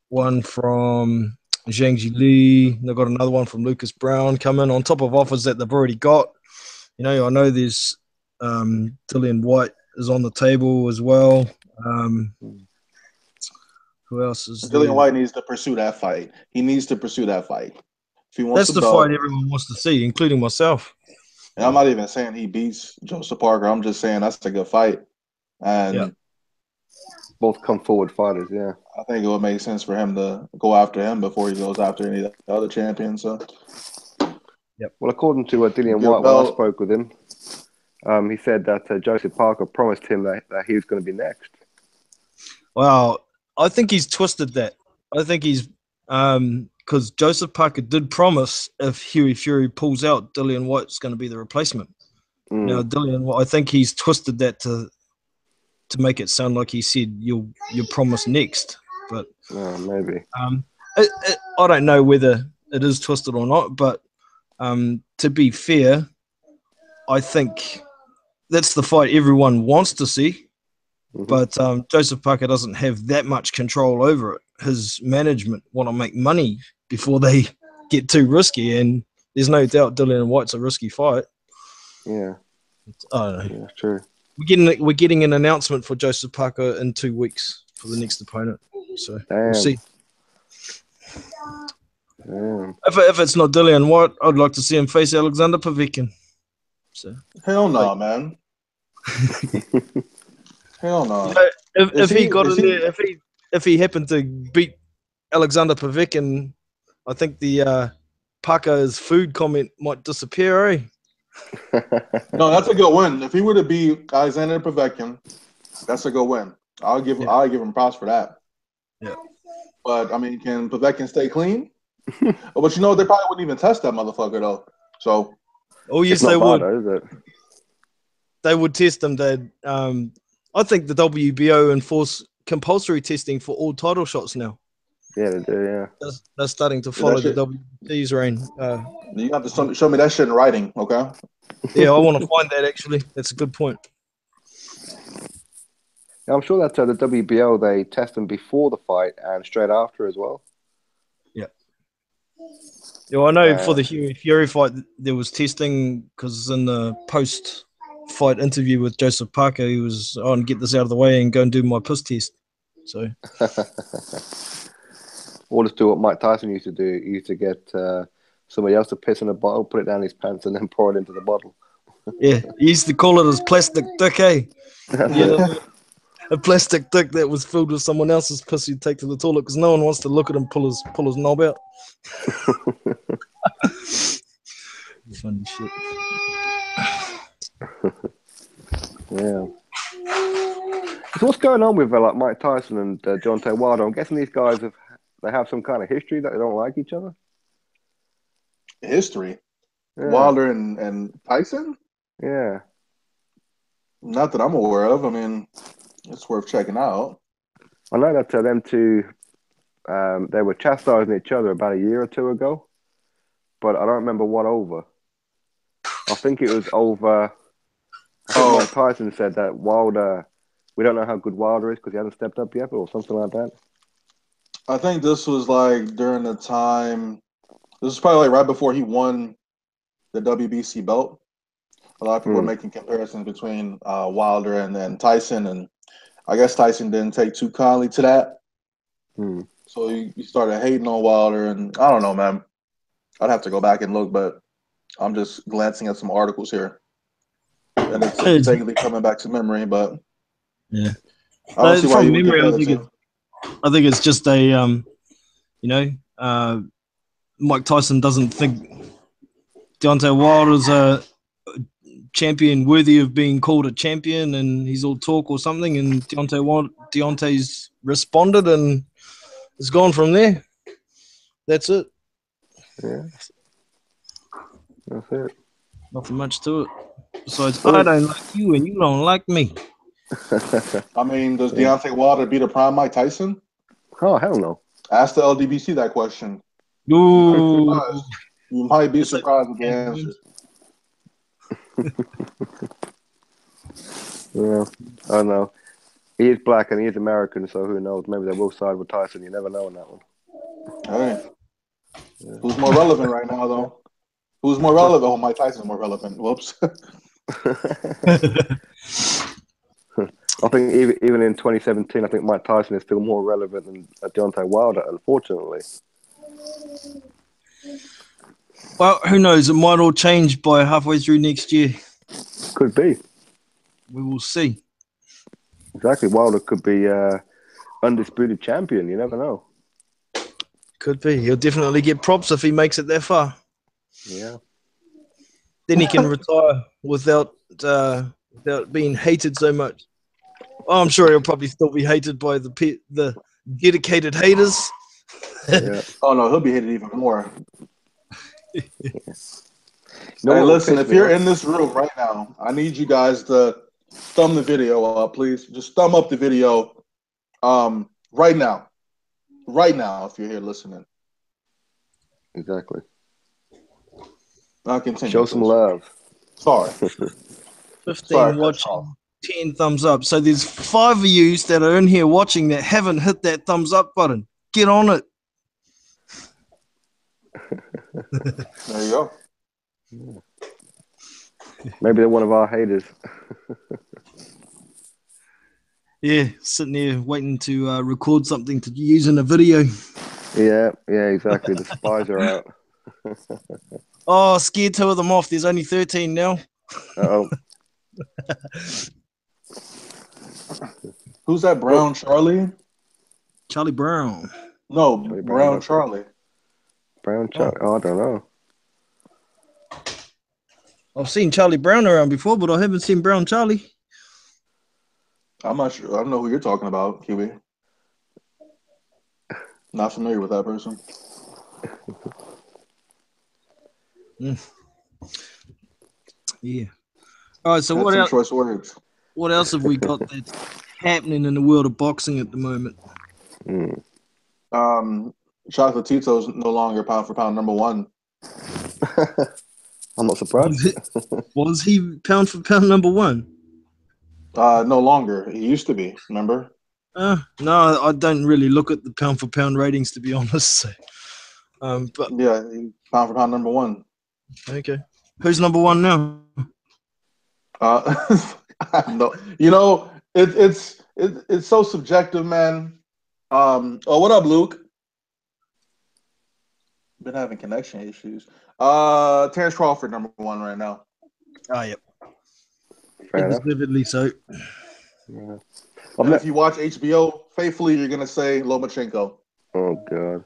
one from Zhang Jili. They've got another one from Lucas Brown coming on top of offers that they've already got. You know, I know there's Dillian White is on the table as well. Who else is there? Dillian White needs to pursue that fight. He needs to pursue that fight. If he wants That's the fight everyone wants to see, including myself. And I'm not even saying he beats Joseph Parker. I'm just saying that's a good fight. And both come forward fighters, yeah. I think it would make sense for him to go after him before he goes after any of the other champions. So, Well, according to Dillian White, when I spoke with him, he said that Joseph Parker promised him that he was going to be next. Well, I think he's twisted that. I think he's because Joseph Parker did promise if Huey Fury pulls out, Dillian White's going to be the replacement. Now, Dillian White, I think he's twisted that to make it sound like he said you'll promise next. But maybe I don't know whether it is twisted or not. But to be fair, I think that's the fight everyone wants to see. But Joseph Parker doesn't have that much control over it. His management want to make money before they get too risky, and there's no doubt Dillian White's a risky fight. Yeah. I don't know. Yeah, true. We're getting an announcement for Joseph Parker in 2 weeks for the next opponent. So we'll see. Damn. If it's not Dillian White, I'd like to see him face Alexander Povetkin. So hell no, man. Hell no. If he got in there, if he happened to beat Alexander Povetkin, I think the Parker's food comment might disappear, eh? No, that's a good win. If he were to beat Alexander Povetkin, that's a good win. I'll give him props for that. Yeah. But I mean, can Povetkin stay clean? But you know, they probably wouldn't even test that motherfucker though. So yes, they would. Bad, is it? They would test him. I think the WBO enforce compulsory testing for all title shots now. Yeah, they do. Yeah, they're starting to follow the WBC's reign. You have to show me that shit in writing, okay? Yeah, I want to find that actually. That's a good point. yeah, I'm sure that the WBO they test them before the fight and straight after as well. Yeah. Yeah, I know for the Fury fight there was testing because in the post-fight interview with Joseph Parker, he was on get this out of the way and go and do my piss test. So. Or just do what Mike Tyson used to do. He used to get somebody else to piss in a bottle, put it down his pants, and then pour it into the bottle. Yeah, he used to call it his plastic dick, eh? A plastic dick that was filled with someone else's piss you'd take to the toilet because no one wants to look at him pull his knob out. Funny shit. Yeah. So what's going on with like Mike Tyson and Deontay Wilder? I'm guessing these guys have some kind of history that they don't like each other. History? Yeah. Wilder and Tyson? Yeah. Not that I'm aware of. I mean, it's worth checking out. I know that them two, they were chastising each other about a year or two ago, but I don't remember what over. I think it was over. I think Mike Tyson said that Wilder, we don't know how good Wilder is because he hasn't stepped up yet, or something like that. I think this was like during the time. This was probably like right before he won the WBC belt. A lot of people were making comparisons between Wilder and then Tyson, and I guess Tyson didn't take too kindly to that. So he started hating on Wilder, and I don't know, man. I'd have to go back and look, but I'm just glancing at some articles here, and it's vaguely coming back to memory. But yeah, I don't see why you would memory. I think it's just a Mike Tyson doesn't think Deontay Wilder's a champion worthy of being called a champion, and he's all talk or something. And Deontay's responded, and it's gone from there. That's it. Yeah, that's it. Nothing much to it. Besides, I don't like you, and you don't like me. I mean, does Deontay Wilder beat a prime Mike Tyson? Oh, hell no. Ask the LDBC that question. Ooh. You might be surprised with the answer. Yeah, I don't know. He is black and he is American, so who knows? Maybe they will side with Tyson. You never know on that one. Hey. Yeah. Who's more relevant right now, though? Who's more relevant? Oh, Mike Tyson's more relevant. Whoops. I think even in 2017, I think Mike Tyson is still more relevant than Deontay Wilder, unfortunately. Well, who knows? It might all change by halfway through next year. Could be. We will see. Exactly. Wilder could be undisputed champion. You never know. Could be. He'll definitely get props if he makes it that far. Yeah. Then he can retire without being hated so much. Oh, I'm sure he'll probably still be hated by the dedicated haters. Yeah. Oh no, he'll be hated even more. No, hey, listen, if you're in this room right now, I need you guys to thumb the video up, please. Just thumb up the video right now. Right now, if you're here listening. Exactly. I'll continue. Show some love. Sorry. 15 watching. 10 thumbs up. So there's 5 of you that are in here watching that haven't hit that thumbs up button. Get on it. There you go. Maybe they're one of our haters. Yeah, sitting there waiting to record something to use in a video. Yeah, exactly. The spies are out. Oh, scared 2 of them off. There's only 13 now. Uh-oh. Who's that? Brown Charlie? Charlie Brown. No, Charlie Brown Brown. Charlie. Brown Charlie. Oh, I don't know. I've seen Charlie Brown around before, but I haven't seen Brown Charlie. I'm not sure. I don't know who you're talking about, QB. Not familiar with that person. Yeah. All right. So That's what some else? choice words. What else have we got that's happening in the world of boxing at the moment? Chocolate Tito's no longer pound for pound number 1. I'm not surprised. Was he pound for pound number 1? No longer. He used to be. Remember? No, I don't really look at the pound for pound ratings, to be honest. So, but yeah, pound for pound number 1. Okay, who's number 1 now? No, it's so subjective, man. What up, Luke? Been having connection issues. Terrence Crawford, number 1 right now. Oh, yep. Deservedly so. Yeah. And if you watch HBO faithfully, you're gonna say Lomachenko. Oh God.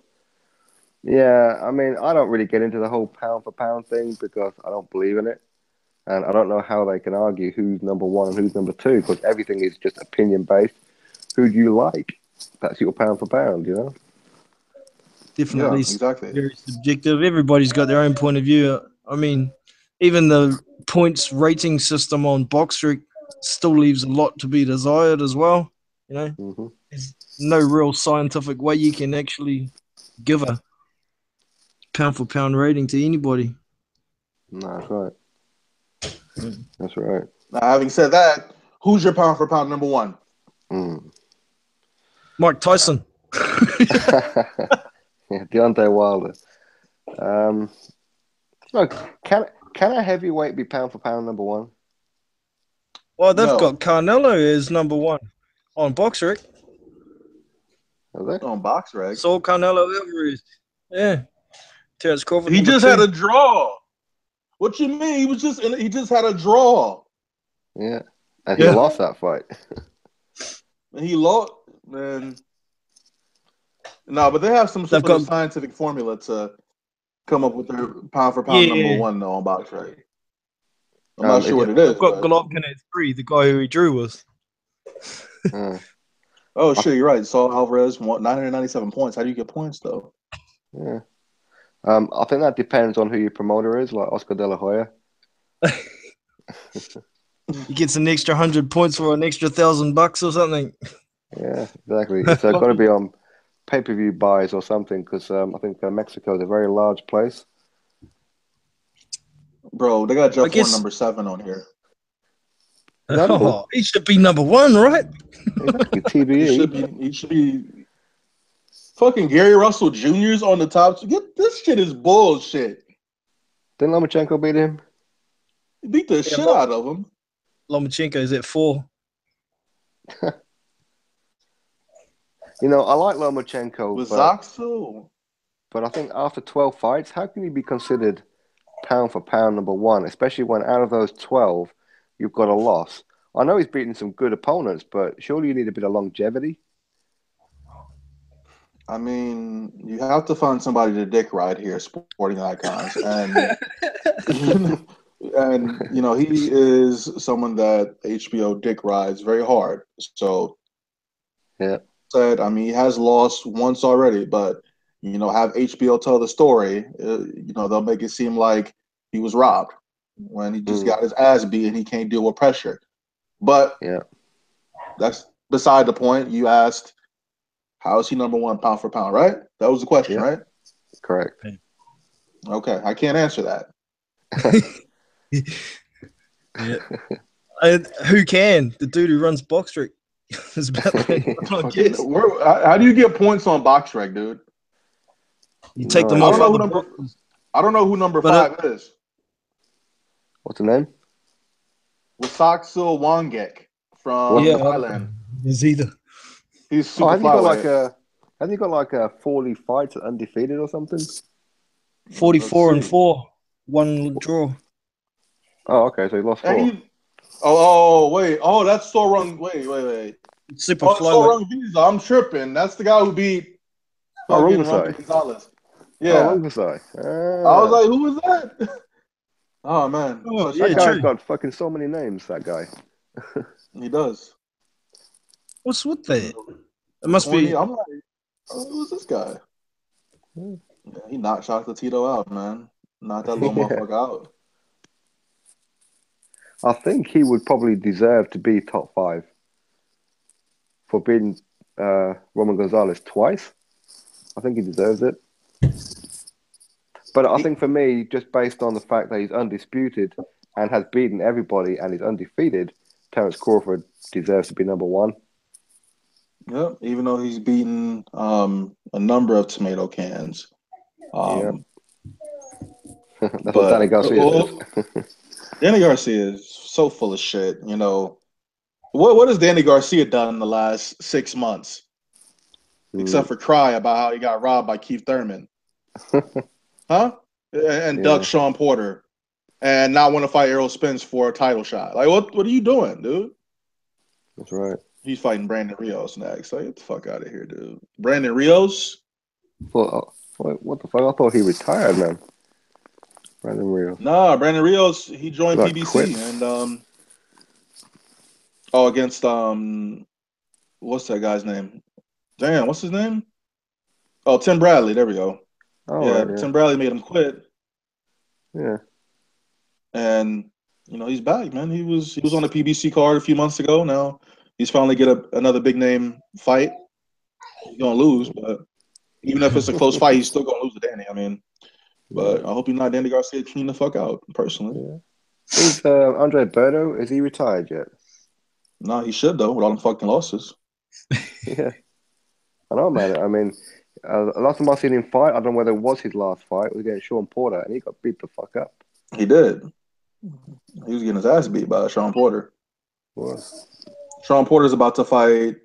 Yeah, I mean, I don't really get into the whole pound for pound thing because I don't believe in it, and I don't know how they can argue who's number 1 and who's number 2 because everything is just opinion based. Who do you like? That's your pound for pound, you know. Definitely, yeah, exactly. Very subjective. Everybody's got their own point of view. I mean, even the points rating system on BoxRec still leaves a lot to be desired as well. You know, There's no real scientific way you can actually give a pound for pound rating to anybody. No, that's right. That's right. Now, having said that, who's your pound for pound number 1? Mike Tyson. Yeah, Deontay Wilder. Look, can a heavyweight be pound for pound number 1? Well, they've got Canelo as number 1 on BoxRec. Are they? On BoxRec. So Canelo Alvarez. Yeah. Terrence Crawford. He just 2. had a draw. What you mean? He just had a draw. Yeah. And he lost that fight. And he lost, man. No, but they have some sort of scientific formula to come up with their pound for pound number 1 though on BoxRec. I'm not sure what it is. They've got Golovkin at 3, the guy who he drew with. Oh shit, you're right. Saul Alvarez 997 points. How do you get points though? Yeah. I think that depends on who your promoter is, like Oscar De La Hoya. He gets an extra 100 points for an extra $1,000 or something. Yeah, exactly. It's got to be on pay-per-view buys or something because I think Mexico is a very large place. Bro, they got Jeff Horn number 7 on here. Oh, he should be number 1, right? Exactly. TBE. He should be. Fucking Gary Russell Jr.'s on the top. This shit is bullshit. Didn't Lomachenko beat him? He beat the shit out of him. Lomachenko is at 4. You know, I like Lomachenko. With Zoxo. But I think after 12 fights, how can he be considered pound for pound number 1, especially when out of those 12, you've got a loss? I know he's beaten some good opponents, but surely you need a bit of longevity. I mean, you have to find somebody to dick ride here, sporting icons. And, and you know, he is someone that HBO dick rides very hard. So, yeah. I mean, he has lost once already, but, you know, have HBO tell the story. You know, they'll make it seem like he was robbed when he just got his ass beat and he can't deal with pressure. But that's beside the point. You asked, how is he number 1 pound for pound, right? That was the question, right? Correct. Okay, I can't answer that. Who can? The dude who runs Boxrec is about that, I guess. How do you get points on Boxrec, dude? You take them No I off don't know other who number. boxes. I don't know who number But 5 is. What's the name? Wasaksil Wangek from Yeah, Thailand. there's either. He's Oh, super hasn't he got like flyweight. hasn't he got like 40 fights undefeated or something? 44 and see. 4, one draw. Oh, okay, so he lost 4. And he. Oh, wait. Oh, that's Sorung. Wait. Super Oh, it's flyweight. Sorung Visa. I'm tripping. That's the guy who beat Oh, fucking Rungvisai. Rumble Gonzalez. Oh, Yeah. Rungvisai. I was like, who was that? Oh man, Oh, such yeah, a That guy. guy's true. got fucking so many names, that guy. He does. What's with that? It must Corny. be. I'm like, oh, who's this guy? Hmm. Yeah, he knocked Chocolatito out, man. Knocked that little Yeah. motherfucker out. I think he would probably deserve to be top 5 for beating Roman Gonzalez twice. I think he deserves it. But I think for me, just based on the fact that he's undisputed and has beaten everybody and he's undefeated, Terence Crawford deserves to be number 1. Yep. Even though he's beaten a number of tomato cans. Yeah. That's what But Danny Garcia says. Danny Garcia is so full of shit. You know, what has Danny Garcia done in the last 6 months? Except for cry about how he got robbed by Keith Thurman. Huh? And duck Sean Porter. And not want to fight Errol Spence for a title shot. Like, what are you doing, dude? That's right. He's fighting Brandon Rios next. Like, get the fuck out of here, dude. Brandon Rios? Well, what the fuck? I thought he retired, man. Brandon Rios. Nah, Brandon Rios, he joined Like PBC quit. and against what's that guy's name? Damn, what's his name? Oh, Tim Bradley. There we go. Oh, Yeah, right, Tim Bradley made him quit. yeah. And he's back, man. He was on the PBC card a few months ago. Now he's finally get another big name fight. He's gonna lose, but even if it's a close fight, he's still gonna lose to Danny. I mean, but I hope he's not Danny Garcia clean the fuck out, personally. Yeah. Is Andre Berto, is he retired yet? Nah, he should though, with all them fucking losses. Yeah. I know, man. I mean, last time I seen him fight, I don't know whether it was his last fight, it was against Sean Porter, and he got beat the fuck up. He did. He was getting his ass beat by Sean Porter. Was. Sean Porter's about to fight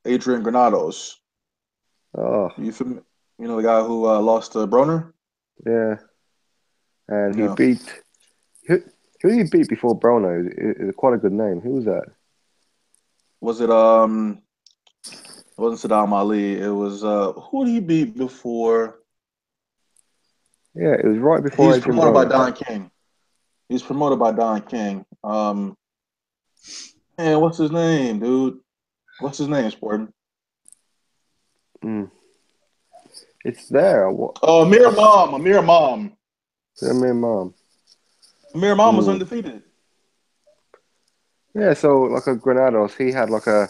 Adrian Granados. Oh, You know the guy who lost to Broner? yeah. And he Yeah. beat... Who did he beat before Brono? It's quite a good name. Who was that? Was it it wasn't Saddam Ali. It was who did he beat before? Yeah, it was right before He's Adrian promoted by Broner. Don King. He's promoted by Don King. Man, what's his name, dude? What's his name, Sporting? It's there. What? Oh, Amir Mom. Amir Mom. Amir Mom was undefeated. Yeah, so like a Granados, he had like a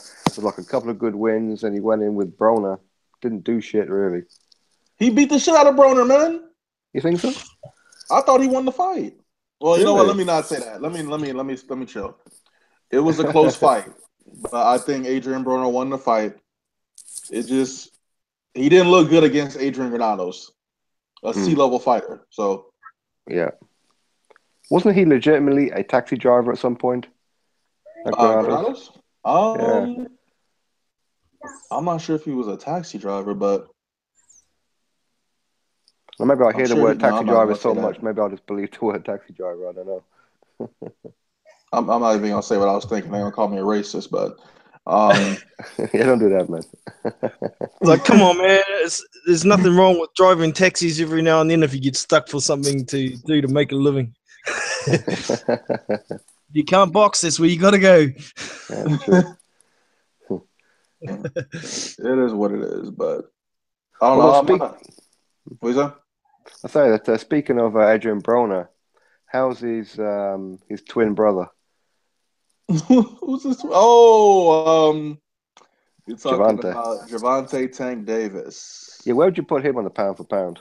couple of good wins, and he went in with Broner. Didn't do shit really. He beat the shit out of Broner, man. You think so? I thought he won the fight. Well, you know what? Really? Let me not say that. Let me chill. It was a close fight, but I think Adrian Broner won the fight. He didn't look good against Adrian Granados, a C-level fighter. So yeah, wasn't he legitimately a taxi driver at some point? Granados? Yeah. I'm not sure if he was a taxi driver, but Or maybe I hear the word taxi I'm not driver gonna so say much. that. Maybe I'll just believe the word taxi driver. I don't know. I'm not even gonna say what I was thinking. They're gonna call me a racist, but Yeah, don't do that, man. Like, come on, man. There's nothing wrong with driving taxis every now and then if you get stuck for something to do to make a living. You can't box, that's where you got to go. That's true. it is what it is. But I don't Well, know. What is that? I say that speaking of Adrian Broner, how's his twin brother? Who's this? Oh, you're talking Javante. about Javante Tank Davis. Yeah, where would you put him on the pound for pound?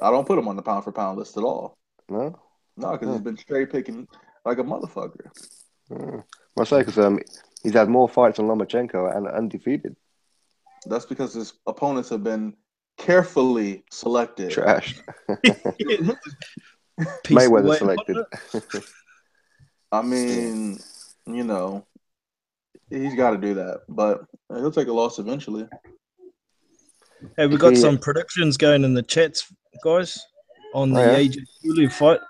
I don't put him on the pound for pound list at all. No? No, because he's been cherry picking. like a motherfucker. I say because he's had more fights than Lomachenko and undefeated. That's because his opponents have been carefully selected. Trashed. Piece of Mayweather way. selected. I mean, he's got to do that, but he'll take a loss eventually. Hey, we got some predictions going in the chats, guys, on the AJ Pulev fight.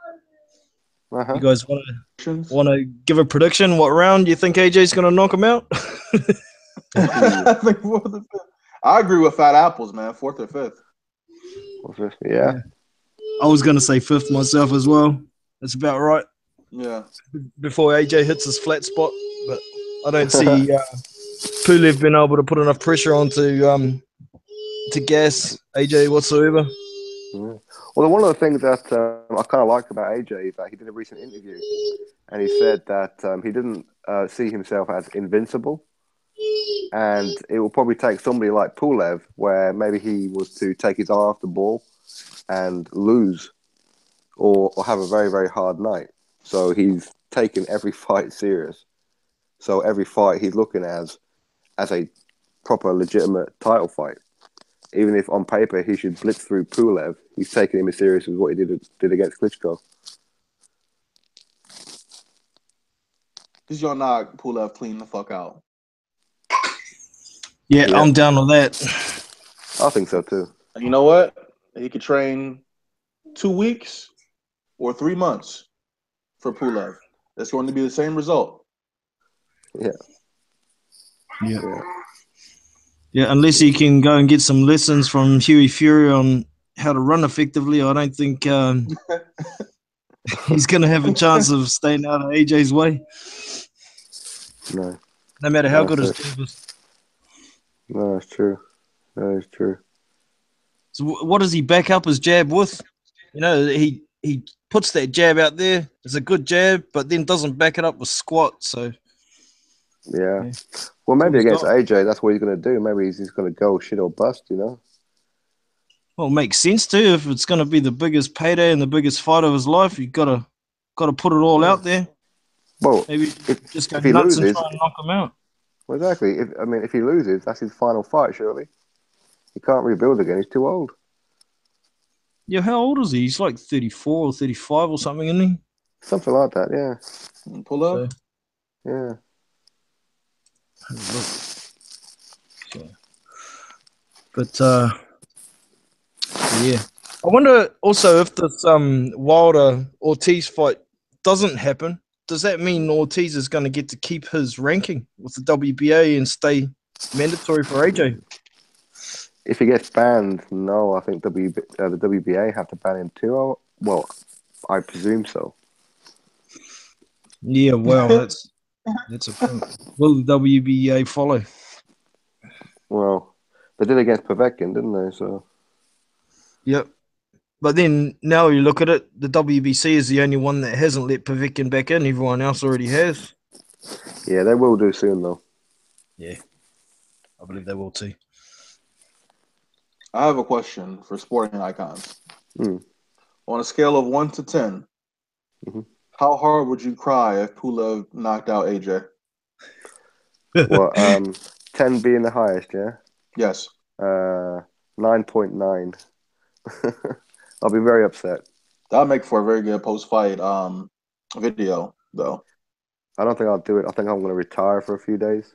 Uh-huh. You guys want to give a prediction? What round do you think AJ's going to knock him out? I think fourth or fifth. I agree with Fat Apples, man. Fourth or fifth. Yeah. I was going to say fifth myself as well. That's about right. Yeah. Before AJ hits his flat spot, but I don't see Pulev being able to put enough pressure on to gas AJ whatsoever. Yeah. Well, one of the things that I kind of like about AJ is that he did a recent interview, and he said that he didn't see himself as invincible, and it will probably take somebody like Pulev, where maybe he was to take his eye off the ball and lose, or have a very, very hard night. So he's taken every fight serious. So every fight he's looking as a proper, legitimate title fight. Even if on paper he should blitz through Pulev, he's taking him as serious as what he did against Klitschko. He's gonna knock Pulev clean the fuck out. Yeah, I'm down with that. I think so too. And you know what? He could train 2 weeks or 3 months for Pulev. That's going to be the same result. Yeah. Yeah, unless he can go and get some lessons from Huey Fury on how to run effectively, I don't think he's going to have a chance of staying out of AJ's way. No. No matter how good his jab is. No, it's true. That is true. So what does he back up his jab with? He puts that jab out there. It's a good jab, but then doesn't back it up with squat. So yeah. Well, maybe against AJ, that's what he's going to do. Maybe he's just going to go shit or bust, Well, it makes sense too. If it's going to be the biggest payday and the biggest fight of his life, you got to put it all out there. Well, maybe just go if he nuts loses, and try and knock him out. Well, exactly. If he loses, that's his final fight, surely. He can't rebuild again. He's too old. Yeah, how old is he? He's like 34 or 35 or something, isn't he? Something like that, yeah. Pull up? Yeah. But yeah. I wonder also if this Wilder Ortiz fight doesn't happen, does that mean Ortiz is going to get to keep his ranking with the WBA and stay mandatory for AJ? If he gets banned, no, I think the WBA have to ban him too. Well, I presume so. Yeah, well, that's a point. Will the WBA follow? Well, they did against Povetkin, didn't they? So. Yep. But then now you look at it, the WBC is the only one that hasn't let Povetkin back in. Everyone else already has. Yeah, they will do soon, though. Yeah, I believe they will too. I have a question for sporting icons. On a scale of 1 to 10, how hard would you cry if Pulev knocked out AJ? Well, 10 being the highest, yeah? Yes. 9.9. I'll be very upset. That'll make for a very good post-fight video, though. I don't think I'll do it. I think I'm going to retire for a few days.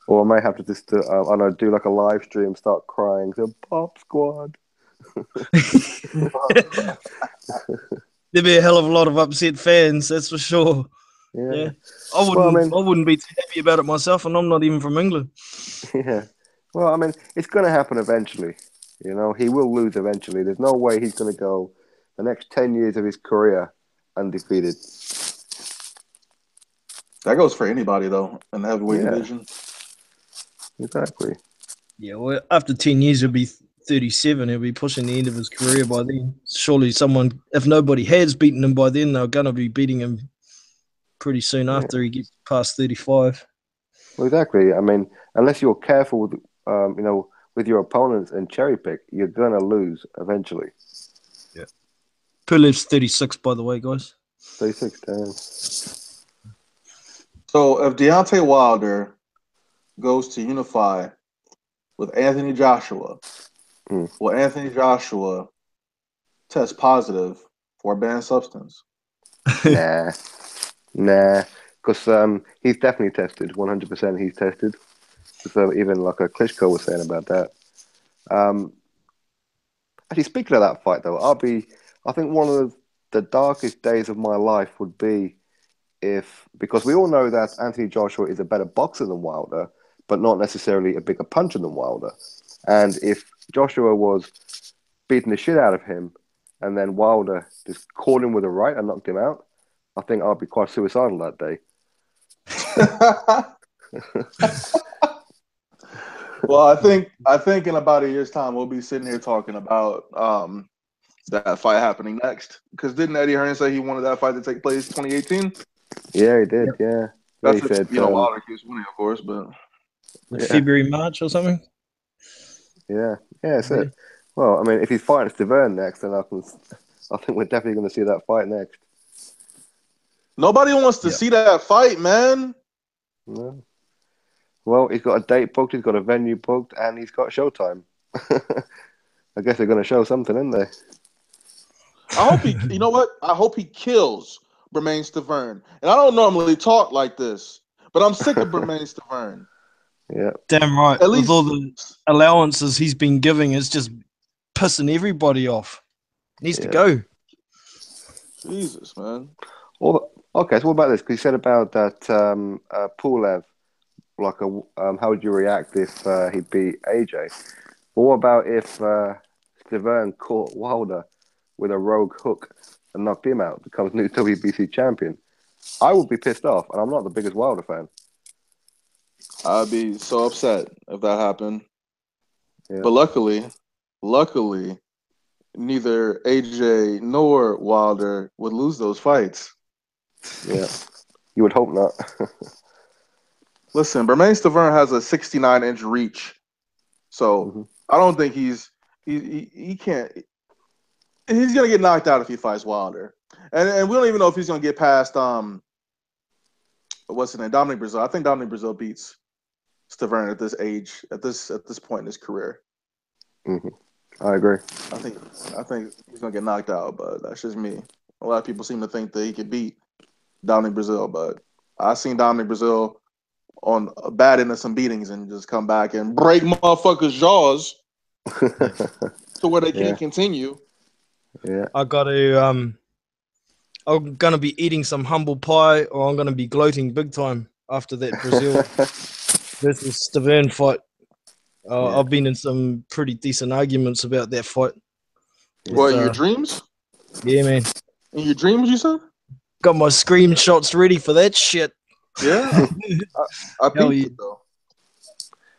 Or I may have to just do like a live stream, start crying. The Pop Squad. There'd be a hell of a lot of upset fans, that's for sure. Yeah. I wouldn't be too happy about it myself, and I'm not even from England. Yeah. Well, I mean, it's going to happen eventually. You know, he will lose eventually. There's no way he's going to go the next 10 years of his career undefeated. That goes for anybody, though, in the heavyweight division. Exactly. Yeah, well, after 10 years, he'll be 37. He'll be pushing the end of his career by then. Surely someone, if nobody has beaten him by then, they're going to be beating him pretty soon after he gets past 35. Well, exactly. I mean, unless you're careful with, with your opponents and cherry pick, you're going to lose eventually. Yeah. Pulev's 36, by the way, guys. 36, damn. So if Deontay Wilder goes to unify with Anthony Joshua, will Anthony Joshua test positive for a banned substance? Nah. Because he's definitely tested. 100% he's tested. So even like a Klitschko was saying about that. Actually, speaking of that fight, though, I think one of the darkest days of my life would be because we all know that Anthony Joshua is a better boxer than Wilder, but not necessarily a bigger puncher than Wilder. And if Joshua was beating the shit out of him, and then Wilder just caught him with a right and knocked him out, I think I'd be quite suicidal that day. Well, I think in about a year's time we'll be sitting here talking about that fight happening next. Because didn't Eddie Hearn say he wanted that fight to take place 2018? Yeah, he did. Yeah, That's he said, Wilder keeps winning, of course, but February, March, or something. Yeah, that's it. Well, I mean, if he's fighting Stavern next, then I think we're definitely going to see that fight next. Nobody wants to see that fight, man. No. Well, he's got a date booked, he's got a venue booked, and he's got showtime. I guess they're going to show something, aren't they? I hope he. You know what? I hope he kills Bermain Stavern. And I don't normally talk like this, but I'm sick of Bermain Stavern. Yeah. Damn right. At least with all the allowances he's been giving, it's just pissing everybody off. Needs to go. Jesus, man. Well, okay, so what about this? Because you said about that Pulev, like how would you react if he beat AJ? But what about if Stavern caught Wilder with a rogue hook and knocked him out, becomes new WBC champion? I would be pissed off, and I'm not the biggest Wilder fan. I'd be so upset if that happened. Yeah. But luckily, neither AJ nor Wilder would lose those fights. Yeah. You would hope not. Listen, Bermain Stavern has a 69-inch reach. So I don't think he can't. He's gonna get knocked out if he fights Wilder, and we don't even know if he's gonna get past what's his name, Dominic Brazil. I think Dominic Brazil beats Stavern at this age, at this point in his career. I agree. I think he's gonna get knocked out, but that's just me. A lot of people seem to think that he could beat Dominic Brazil, but I've seen Dominic Brazil on a bad end of some beatings and just come back and break motherfuckers' jaws to where they can't continue. Yeah. I got to I'm gonna be eating some humble pie, or I'm gonna be gloating big time after that Brazil versus Stavern fight. I've been in some pretty decent arguments about that fight. What, in your dreams? Yeah, man. In your dreams, you said? Got my screenshots ready for that shit. Yeah. I peeped it, though.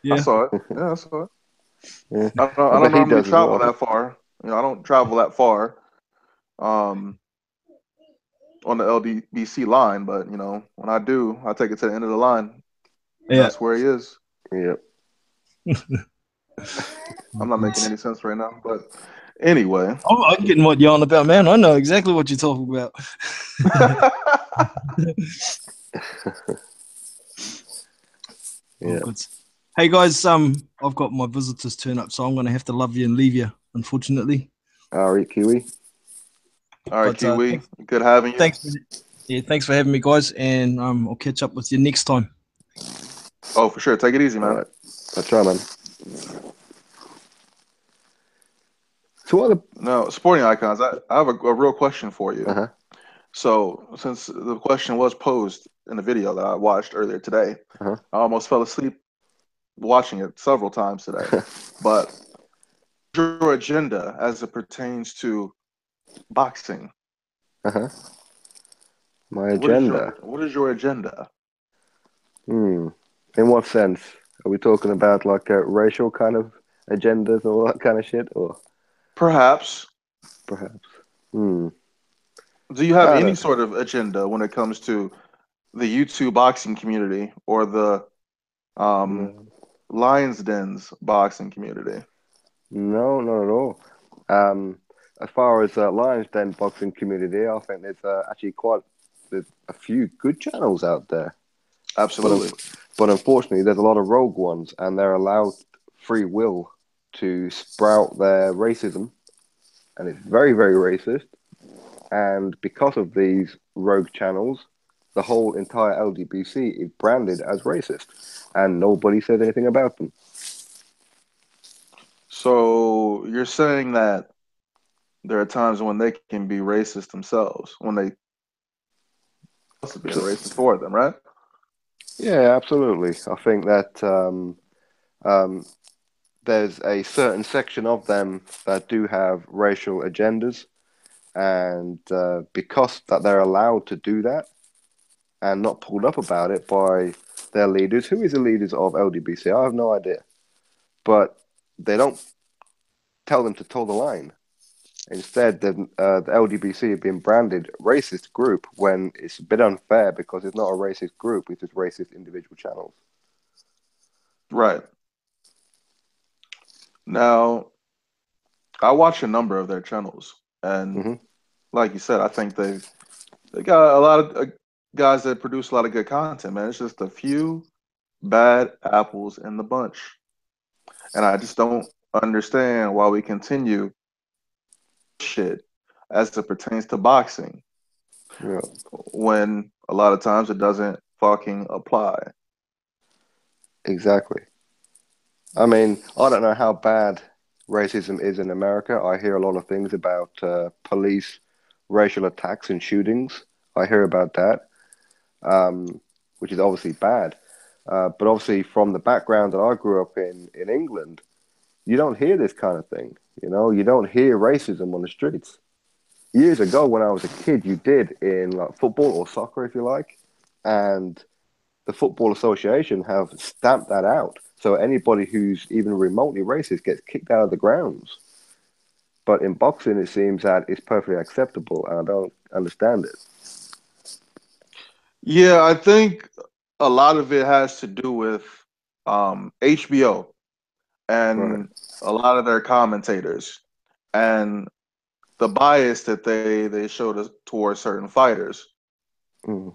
Yeah. I saw it. Yeah, I saw it. Yeah. I don't normally travel that far. You know, I don't travel that far on the LDBC line, but, you know, when I do, I take it to the end of the line. And that's where he is. Yep. I'm not making any sense right now, but anyway. I'm getting what you're on about, man. I know exactly what you're talking about. Yeah. Hey guys, I've got my visitors turn up, so I'm gonna have to love you and leave you, unfortunately. All right, Kiwi. All right, Kiwi. Good having you. Thanks for having me, guys, and I'll catch up with you next time. Oh, for sure. Take it easy, man. All right. I'll try, man. So No, sporting icons. I have a real question for you. So, since the question was posed in the video that I watched earlier today, I almost fell asleep watching it several times today. But your agenda as it pertains to boxing? My agenda. What is your agenda? In what sense? Are we talking about like a racial kind of agendas or all that kind of shit, or perhaps? Do you have any sort of agenda when it comes to the YouTube boxing community or the Lions Den's boxing community? No, not at all. as far as Lions Den boxing community, I think there's actually there's a few good channels out there. Absolutely. But unfortunately, there's a lot of rogue ones, and they're allowed free will to sprout their racism, and it's very, very racist. And because of these rogue channels, the whole entire LGBTC is branded as racist, and nobody says anything about them. So you're saying that there are times when they can be racist themselves, when they supposed to be racist for them, right? Yeah, absolutely. I think that um, there's a certain section of them that do have racial agendas, and because that they're allowed to do that and not pulled up about it by their leaders. Who is the leaders of LGBTC? I have no idea, but they don't tell them to toe the line. Instead, the LGBTC have been branded racist group when it's a bit unfair because it's not a racist group; it's just racist individual channels. Right. Now, I watch a number of their channels, and Hmm. like you said, I think they got a lot of guys that produce a lot of good content, man. It's just a few bad apples in the bunch, and I just don't understand why we continue shit as it pertains to boxing Yeah, when a lot of times it doesn't fucking apply. exactly. I mean, I don't know how bad racism is in America. I hear a lot of things about police racial attacks and shootings. I hear about that, um, which is obviously bad. But obviously, from the background that I grew up in England, you don't hear this kind of thing. You know, you don't hear racism on the streets. Years ago, when I was a kid, you did in like football or soccer, if you like, and the Football Association have stamped that out. So anybody who's even remotely racist gets kicked out of the grounds. But in boxing, it seems that it's perfectly acceptable, and I don't understand it. Yeah, I think a lot of it has to do with HBO Right. and a lot of their commentators and the bias that they showed us towards certain fighters. Mm,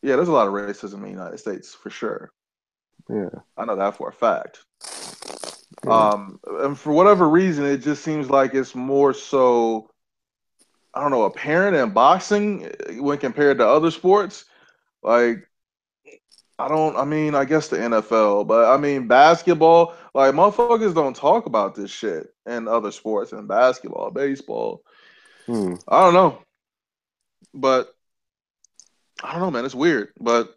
Yeah, there's a lot of racism in the United States for sure. yeah. I know that for a fact. Yeah. And for whatever reason, it just seems like it's more so, I don't know, apparent in boxing when compared to other sports. Like, I mean, I guess the NFL, but I mean, basketball, like, motherfuckers don't talk about this shit in other sports, in basketball, baseball. Mm, I don't know, but I don't know, man. It's weird, but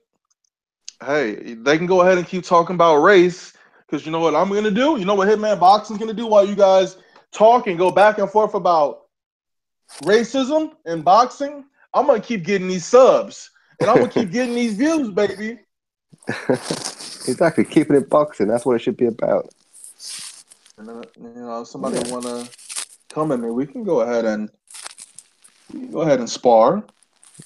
hey, they can go ahead and keep talking about race because you know what I'm gonna do? You know what Hitman Boxing's gonna do while you guys talk and go back and forth about racism and boxing? I'm gonna keep getting these subs and I'm gonna keep getting these views, baby. exactly. Keeping it boxing, that's what it should be about. And then, if somebody Yeah. wanna come at me, we can go ahead and spar.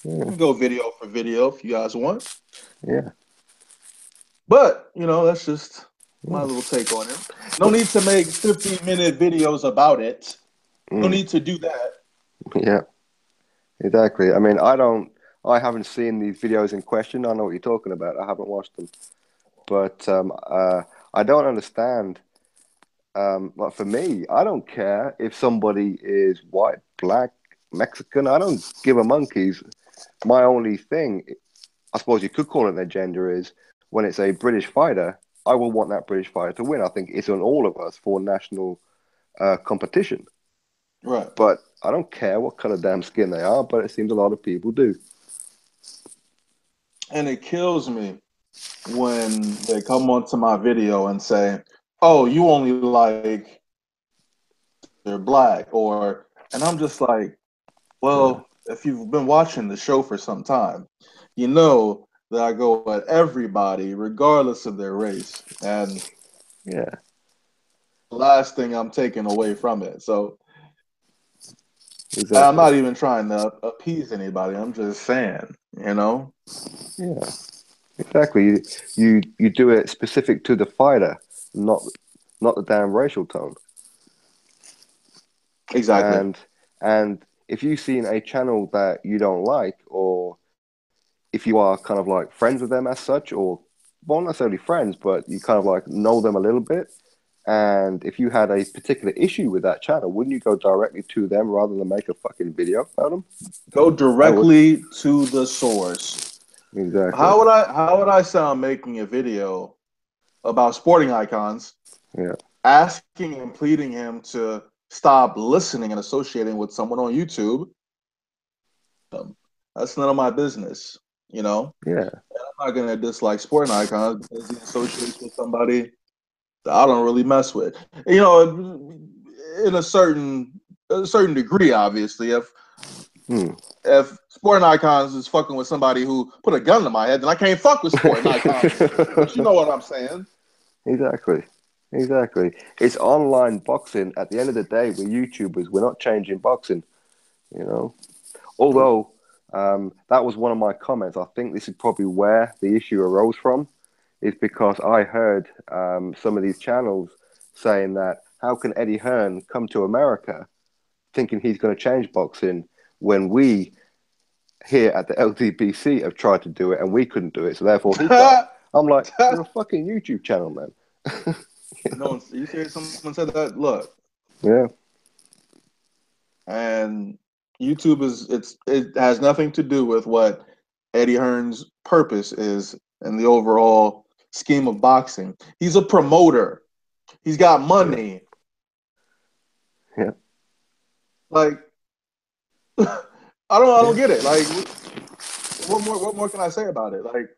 We Yeah. can go video for video if you guys want. Yeah. But that's just my Yeah. little take on it. No need to make 15-minute videos about it. No Mm, need to do that. yeah. Exactly. I haven't seen these videos in question. I know what you're talking about. I haven't watched them. But I don't understand. Like for me, I don't care if somebody is white, black, Mexican. I don't give a monkeys. My only thing, I suppose you could call it their gender, is when it's a British fighter, I will want that British fighter to win. I think it's on all of us for national competition. Right. But I don't care what color damn skin they are, but it seems a lot of people do. And it kills me when they come onto my video and say, "Oh, you only like they're black," and I'm just like, Yeah. well, if you've been watching the show for some time, you know that I go at everybody regardless of their race, and Yeah. the last thing I'm taking away from it. So I'm Exactly. not even trying to appease anybody. I'm just saying. Yeah. Exactly. You do it specific to the fighter, not the damn racial tone. Exactly. And if you've seen a channel that you don't like, or if you are kind of like friends with them as such, or well, not necessarily friends, but you kind of like know them a little bit, and if you had a particular issue with that channel, wouldn't you go directly to them rather than make a fucking video about them? Go I would. directly to the source. Exactly. How would I sound making a video about sporting icons, Yeah. asking and pleading him to stop listening and associating with someone on YouTube? That's none of my business, you know? Yeah. I'm not gonna dislike sporting icons because he associates with somebody that I don't really mess with. You know, in a certain degree, obviously. Hmm. If sporting icons is fucking with somebody who put a gun to my head, then I can't fuck with sporting icons. But you know what I'm saying? Exactly. Exactly. It's online boxing. At the end of the day, we're YouTubers. We're not changing boxing, you know? Although, that was one of my comments. I think this is probably where the issue arose from, is because I heard some of these channels saying that how can Eddie Hearn come to America thinking he's going to change boxing when we here at the LDBC have tried to do it and we couldn't do it, so therefore he can't. I'm like, you're a fucking YouTube channel, man. No one's. You serious? Someone said that. Look, Yeah, and YouTube it has nothing to do with what Eddie Hearn's purpose is in the overall scheme of boxing. He's a promoter. He's got yeah, money. yeah, Like I don't yeah. get it. Like what more can I say about it? Like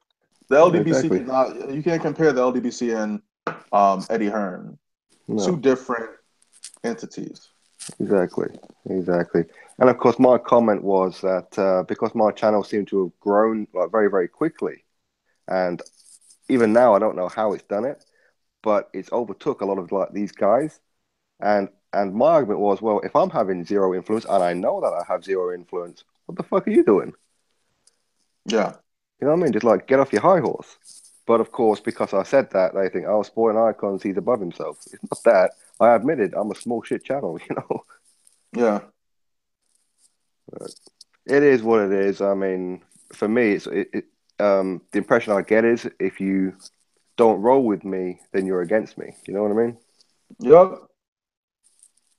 the No, LDBC exactly. cannot you can't compare the LDBC and Eddie Hearn. Two No, different entities. exactly, exactly. And of course, my comment was that because my channel seemed to have grown like very, very quickly, and even now I don't know how it's done it, but it's overtook a lot of like these guys. And my argument was, well, if I'm having zero influence, and I know that I have zero influence, what the fuck are you doing? Yeah. You know what I mean? Just like get off your high horse. But of course, because I said that, they think, oh, sporting icons, he's above himself. It's not that. I admitted I'm a small shit channel, you know. Yeah. But it is what it is. I mean, for me, the impression I get is if you don't roll with me, then you're against me. You know what I mean? Yep.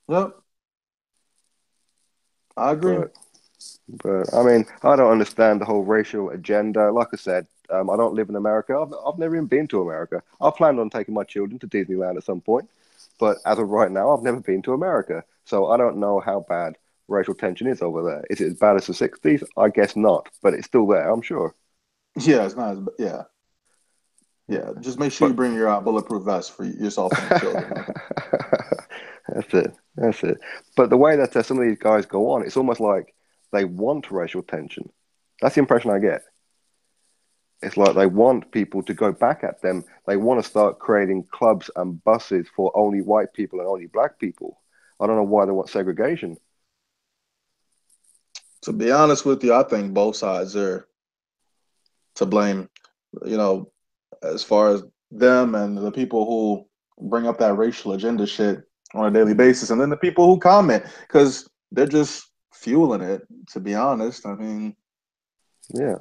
Yep. I agree. But But I mean, I don't understand the whole racial agenda. Like I said, I don't live in America. I've never even been to America. I planned on taking my children to Disneyland at some point, but as of right now, I've never been to America. So I don't know how bad racial tension is over there. Is it as bad as the 60s? I guess not, but it's still there, I'm sure. Yeah, it's not as yeah. Yeah. Just make sure you But bring your bulletproof vest for yourself and your children. that's it. That's it. But the way that some of these guys go on, it's almost like they want racial tension. That's the impression I get. It's like they want people to go back at them. They want to start creating clubs and buses for only white people and only black people. I don't know why they want segregation. To be honest with you, I think both sides are to blame. You know, as far as them and the people who bring up that racial agenda shit on a daily Mm, basis, and then the people who comment because they're just fueling it. To be honest, I mean, yeah,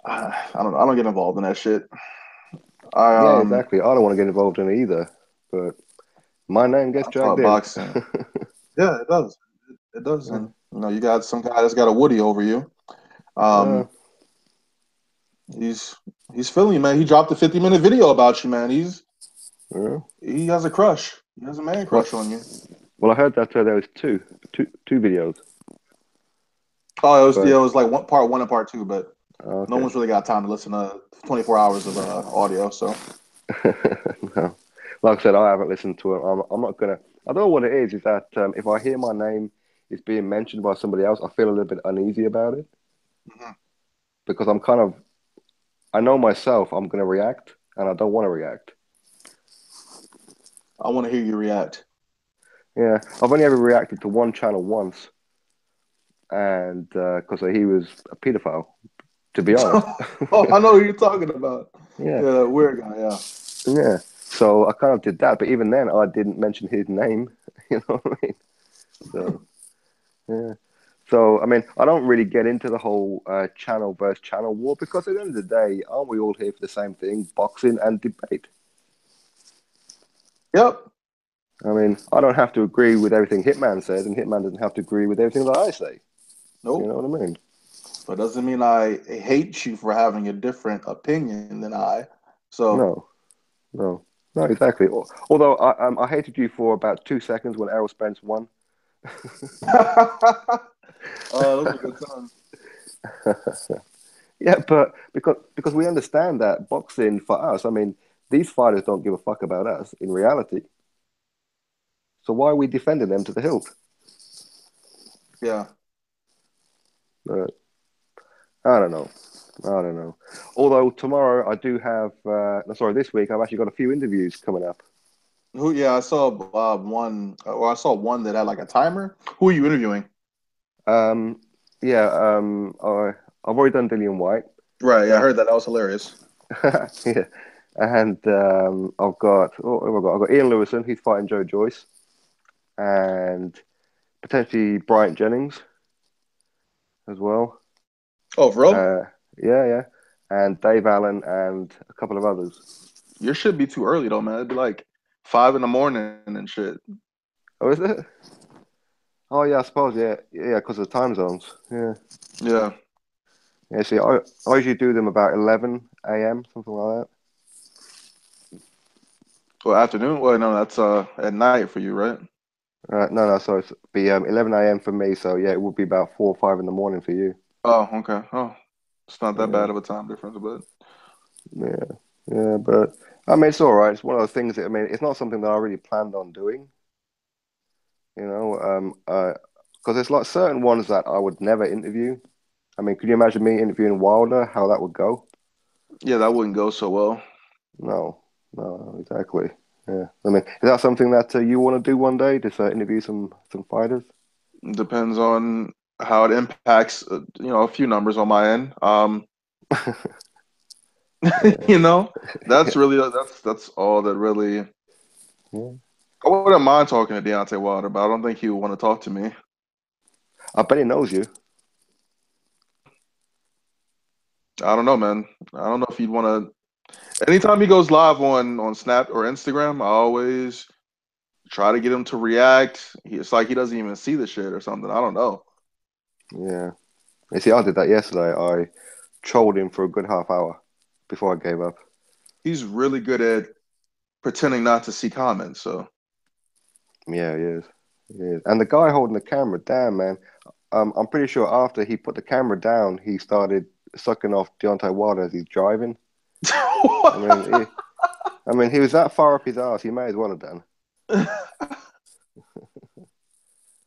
I don't get involved in that shit. I yeah, exactly. I don't want to get involved in it either, but my name gets I dragged thought in. boxing. Yeah, it does. It does, Yeah. and you got some guy that's got a Woody over you. Uh, Um, he's he's feeling you, man. He dropped a 50-minute video about you, man. yeah. He has a crush. He has a man Well, crush on you. well, I heard that there was two videos, Oh, but it was like part one and part two, but no okay. one's really got time to listen to 24 hours of audio. So No. Like I said, I haven't listened to it. I'm not gonna. I don't know what it is. Is that if I hear my name is being mentioned by somebody else, I feel a little bit uneasy about it mhm. because I'm kind of. I know myself. I'm gonna react, and I don't want to react. I want to hear you react. Yeah, I've only ever reacted to one channel once, and because he was a pedophile, to be honest. Oh, I know who you're talking about. Yeah, Yeah, that weird guy. Yeah. yeah. So I kind of did that, but even then, I didn't mention his name. You know what I mean? So yeah. So I mean, I don't really get into the whole channel versus channel war because at the end of the day, aren't we all here for the same thing: boxing and debate? Yep. I mean, I don't have to agree with everything Hitman says, and Hitman doesn't have to agree with everything that I say. You know Nope. what I mean? But doesn't mean I hate you for having a different opinion than I. So, No, no, no, exactly. Although I hated you for about 2 seconds when Errol Spence won. those are good times. Yeah, but because we understand that boxing for us, I mean, these fighters don't give a fuck about us in reality. So why are we defending them to the hilt? Yeah. Uh, I don't know. I don't know. Although tomorrow I do have, no, sorry, this week I've actually got a few interviews coming up. Who? Yeah, I saw one. Or I saw one that had like a timer. Who are you interviewing? Um, yeah, I've already done Dillian White. Right. Yeah, I Uh, heard that. That was hilarious. yeah, and I've got, oh, who have I got? I've got Ian Lewison. He's fighting Joe Joyce, and potentially Bryant Jennings as well. Oh, for real? Uh, yeah, yeah, and Dave Allen and a couple of others. Your shit be too early though, man. It'd be like 5 in the morning and shit. Oh, is it? Oh, yeah, I suppose. Yeah, yeah, because of the time zones. Yeah, Yeah. yeah. See, I usually do them about 11 a.m., something like Well, afternoon. Well, no, that's at night for you, right? that. No, no. So it's be 11 a.m. for me. So yeah, it would be about 4 or 5 in the morning for you. Oh, okay. Oh, it's not that Yeah, bad of a time difference, but yeah, yeah. But I mean, it's all right. It's one of those things that I mean, it's not something that I really planned on doing. You know, because there's like certain ones that I would never interview. I mean, could you imagine me interviewing Wilder? How that would go? yeah, that wouldn't go so well. No, no, exactly. Yeah, I mean, is that something that you want to do one day? Just interview some fighters? Depends on how it impacts, a few numbers on my end. Yeah, You know, that's yeah, really that's all that really. yeah. I wouldn't mind talking to Deontay Wilder, but I don't think he would want to talk to me. I bet he knows you. I don't know, man. I don't know if he'd want to. Anytime he goes live on Snap or Instagram, I always try to get him to react. It's like he doesn't even see the shit or something. I don't know. Yeah. You see, I did that yesterday. I trolled him for a good half hour before I gave up. He's really good at pretending not to see comments. So Yeah, he is. He is. And the guy holding the camera, damn man. I'm pretty sure after he put the camera down, he started sucking off Deontay Wilder as he's driving. I mean, he was that far up his ass. He may as well have done.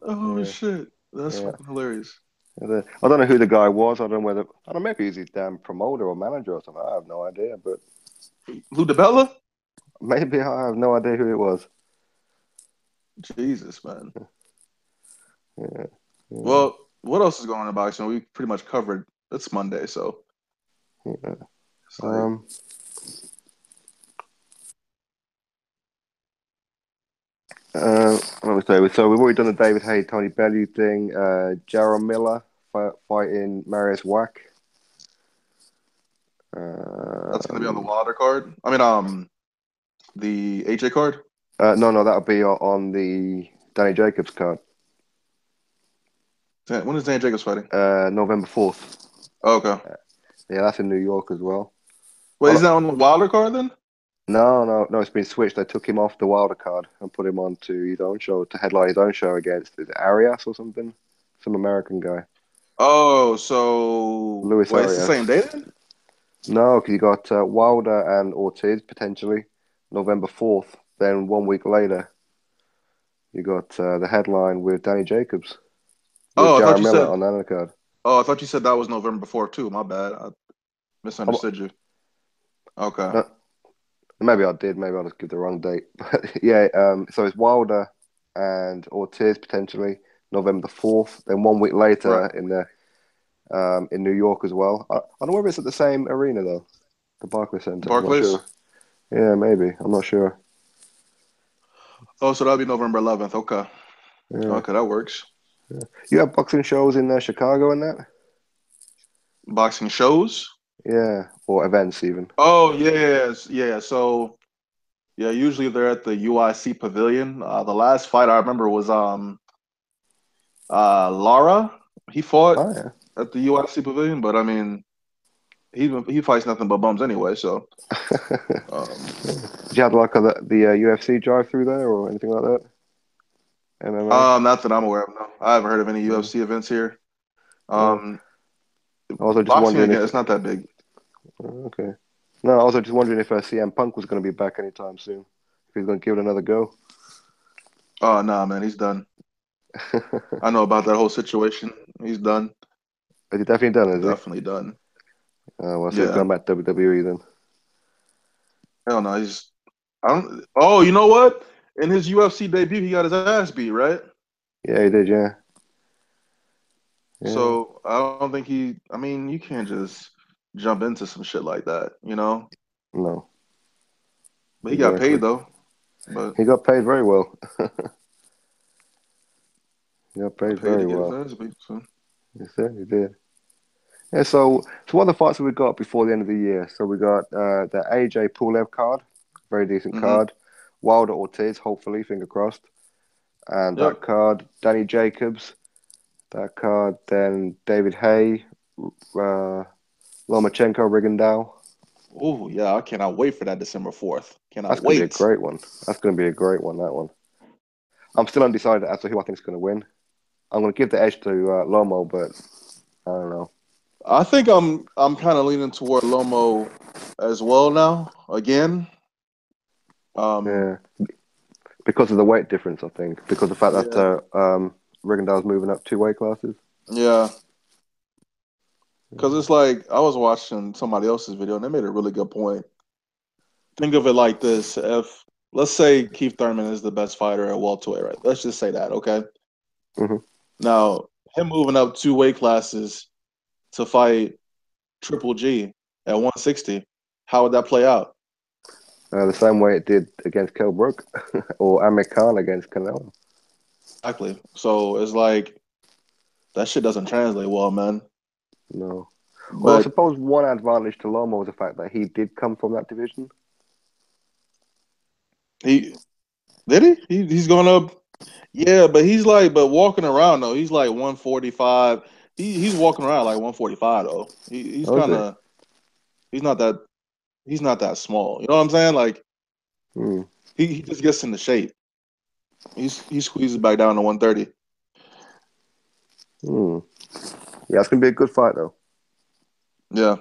oh Yeah, shit, that's yeah. fucking hilarious. I don't know who the guy was. I don't know whether I don't know. Maybe he's his damn promoter or manager or something. I have no idea. But Lou DiBella? maybe I have no idea who it was. Jesus, man. Yeah, yeah, Well, what else is going on in boxing? We pretty much covered. It's Monday, so yeah. it's like Um, let me say. So we've already done the David Haye, Tony Bellew thing. Jarrell Miller fighting Marius Wack. that's gonna be on the Um, Wilder card. I mean, the AJ card. no, no, that'll be on the Danny Jacobs card. When is Dan Jacobs fighting? November 4th. Oh, okay. Yeah, that's in New York as well. Wait, is that on the Wilder card then? No, no, no, it's been switched. They took him off the Wilder card and put him onto his own show to headline his own show against is it Arias or something? Some American guy. Oh, so Luis wait, it's the Arias. same day then? No, because you got Wilder and Ortiz potentially November 4th. Then 1 week later, you got the headline with Danny Jacobs with Oh, I thought Jared you Miller said. on the other card. Oh, I thought you said that was November 4th too. My bad. I Um, misunderstood you. Okay. no, maybe I did. Maybe I just give the wrong date. But yeah, so it's Wilder and Ortiz potentially November 4th. Then 1 week Right. later in New York as well. I don't know whether it's at the same arena though, the Barclays Center. I'm not Barclays. sure. Yeah, maybe. I'm not sure. Oh, so that'll be November 11th. Okay. Yeah. Okay, that works. You have boxing shows in Chicago and that? Boxing shows? Yeah, or events even. Oh, yes, yeah. So, yeah, usually they're at the UIC Pavilion. The last fight I remember was Lara. He fought Oh yeah. at the UIC Pavilion, but I mean, he fights nothing but bums anyway. So, um, Did you have like the UFC drive through there or anything like that? MMA? not that I'm aware of. No, I haven't heard of any No. UFC events here. No. Um, I was just boxing wondering again, if. it's not that big. Okay. No, I was just wondering if CM Punk was going to be back anytime soon. If he's going to give it another go. Oh, nah, man, he's done. I know about that whole situation. He's done. Is he definitely done? Is he? Definitely done. Well, so he's Yeah. going back to WWE then. Hell no. He's. I don't. Oh, you know what? In his UFC debut, he got his ass beat, right? Yeah, he did. Yeah. Yeah. So I don't think he. I mean, you can't just jump into some shit like that, you know. No. But he got Exactly. paid though. But He got paid very well. He got got paid paid to very get his well. ass beat. So. He certainly did. Yeah. So what other fights have we got before the end of the year? So we got the AJ Pulev card, very decent Mm-hmm. card. Wilder Ortiz, hopefully, finger crossed. And that Yep. card, Danny Jacobs. That card, then David Hay, uh, Lomachenko, Rigondeaux. Oh yeah, I cannot wait for that December 4th. That's Cannot going to be a wait. great one. That's going to be a great one, that one. I'm still undecided as to who I think is going to win. I'm going to give the edge to Lomo, but I don't know. I think I'm kind of leaning toward Lomo as well now. Again. Um. Yeah, because of the weight difference, I think. Because of the fact that Yeah. Rigondeaux's moving up 2 weight classes. Yeah. Because it's like I was watching somebody else's video and they made a really good point. Think of it like this: if let's say Keith Thurman is the best fighter at welterweight, right? Let's just say that, okay? Hmm. Now him moving up 2 weight classes to fight Triple G at 160, how would that play out? The same way it did against Kell Brook or Amir Khan against Canelo. Exactly. So it's like that shit doesn't translate well, man. No. Although I But suppose one advantage to Lomo was the fact that he did come from that division. he did he's going up. Yeah, but but walking around though, he's like 145. He's walking around like 145 though. He's Oh, is kind it? of he's not that he's not that small. You know what I'm saying? Like Hmm. he just gets into shape. He squeezes back down to 130. Hmm. Yeah, it's going to be a good fight, though. Yeah.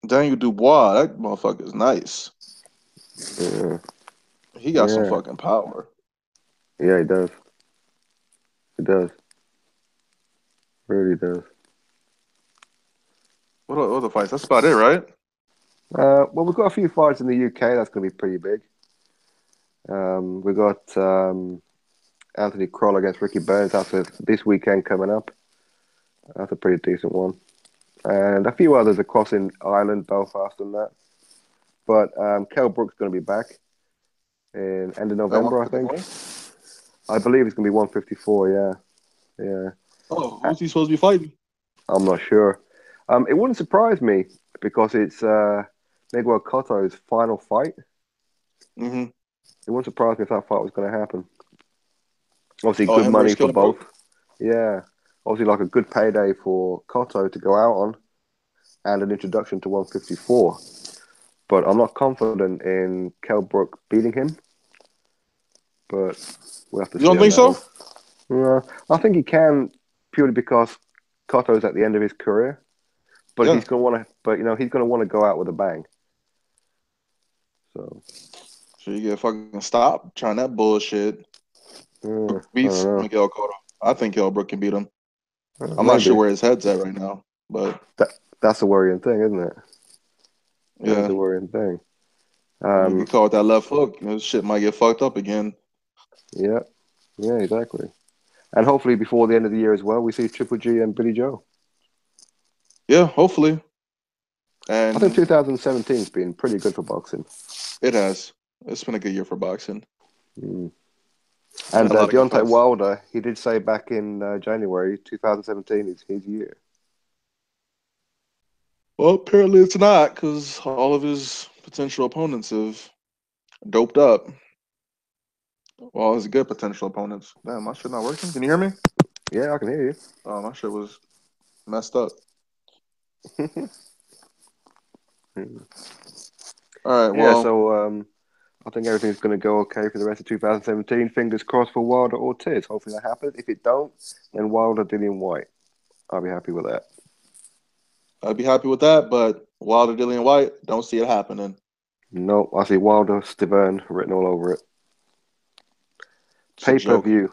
Daniel Dubois, that motherfucker is nice. Yeah. He got some Yeah. fucking power. Yeah, he does. He does. Really does. What other fights? That's about it, right? Well, we've got a few fights in the UK that's going to be pretty big. We got Anthony Kroll against Ricky Burns. This weekend coming up. That's a pretty decent one. And a few others across in Ireland, Belfast, and that. But Kell Brook's going to be back in end of At November, I think. 154. I believe it's going to be 154. Yeah, yeah. Oh, who's he supposed to be fighting? I'm not sure. It wouldn't surprise me because it's Miguel Cotto's final fight. Mm-hmm. It wouldn't surprise me if that fight was going to happen. Obviously, Oh, good him money versus for Kell both. Brook? Yeah. Obviously, like a good payday for Cotto to go out on and an introduction to 154. But I'm not confident in Kell Brook beating him. But we'll have to You see don't on think that so? one. Yeah, I think he can purely because Cotto's at the end of his career. But Yeah. he's going to want to. But he's going to want to go out with a bang. So So you get fucking stop trying that bullshit. I don't Beats know. Miguel Cotto. I think Kell Brook can beat him. I'm not sure Maybe where his head's at right now, but that's a worrying thing, isn't it? That is yeah, a worrying thing. you get caught with that left hook, shit might get fucked up again. Yeah, yeah, exactly. And hopefully before the end of the year as well, we see Triple G and Billy Joe. Yeah, hopefully. I think And 2017 has been pretty good for boxing. it has. It's been a good year for boxing. Mm. And a lot of good Deontay fights. Wilder, he did say back in January 2017 is his year. Well, apparently it's not because all of his potential opponents have doped up. Well, his good potential opponents. Damn, my shit not working. Can you hear me? Yeah, I can hear you. Oh, my shit was messed up. All right, Yeah, well, so I think everything's going to go okay for the rest of 2017. Fingers crossed for Wilder Ortiz. Hopefully that happens. If it don't, then Wilder Dillian White. I'll be happy with that. I'd be happy with that, but Wilder, Dillian White, don't see it happening. No, I see Wilder Stiverne written all over it. It's a joke. Pay-per-view.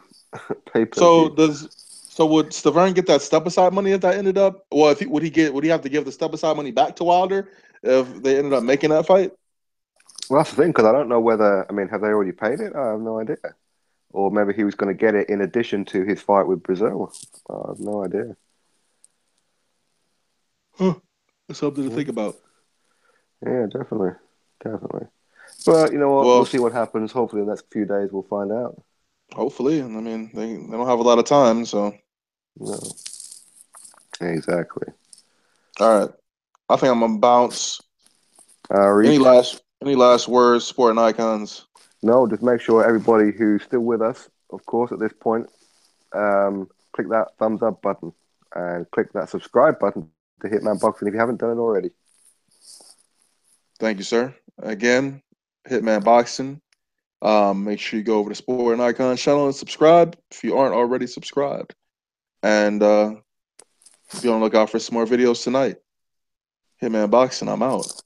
So Pay-per-view. would Stavern get that step aside money if that ended up? Well, if he, would he have to give the step aside money back to Wilder if they ended up making that fight? Well, that's the thing, because I don't know whether, I mean, have they already paid it? I have no idea. Or maybe he was going to get it in addition to his fight with Brazil. I have no idea. Huh. That's something to think about. Yeah, definitely. Definitely. But you know what? We'll Well, see what happens. Hopefully, the next few days we'll find out. hopefully. I mean, they don't have a lot of time, so. No. Exactly. All right. I think I'm gonna bounce. Reese? Any last words, sporting icons? No, just make sure everybody who's still with us, of course, at this point, click that thumbs up button and click that subscribe button to Hitman Boxing if you haven't done it already. Thank you, sir. Again, Hitman Boxing. Make sure you go over to Sporting Icons channel and subscribe if you aren't already subscribed. And be on the lookout for some more videos tonight. Hitman Boxing, I'm out.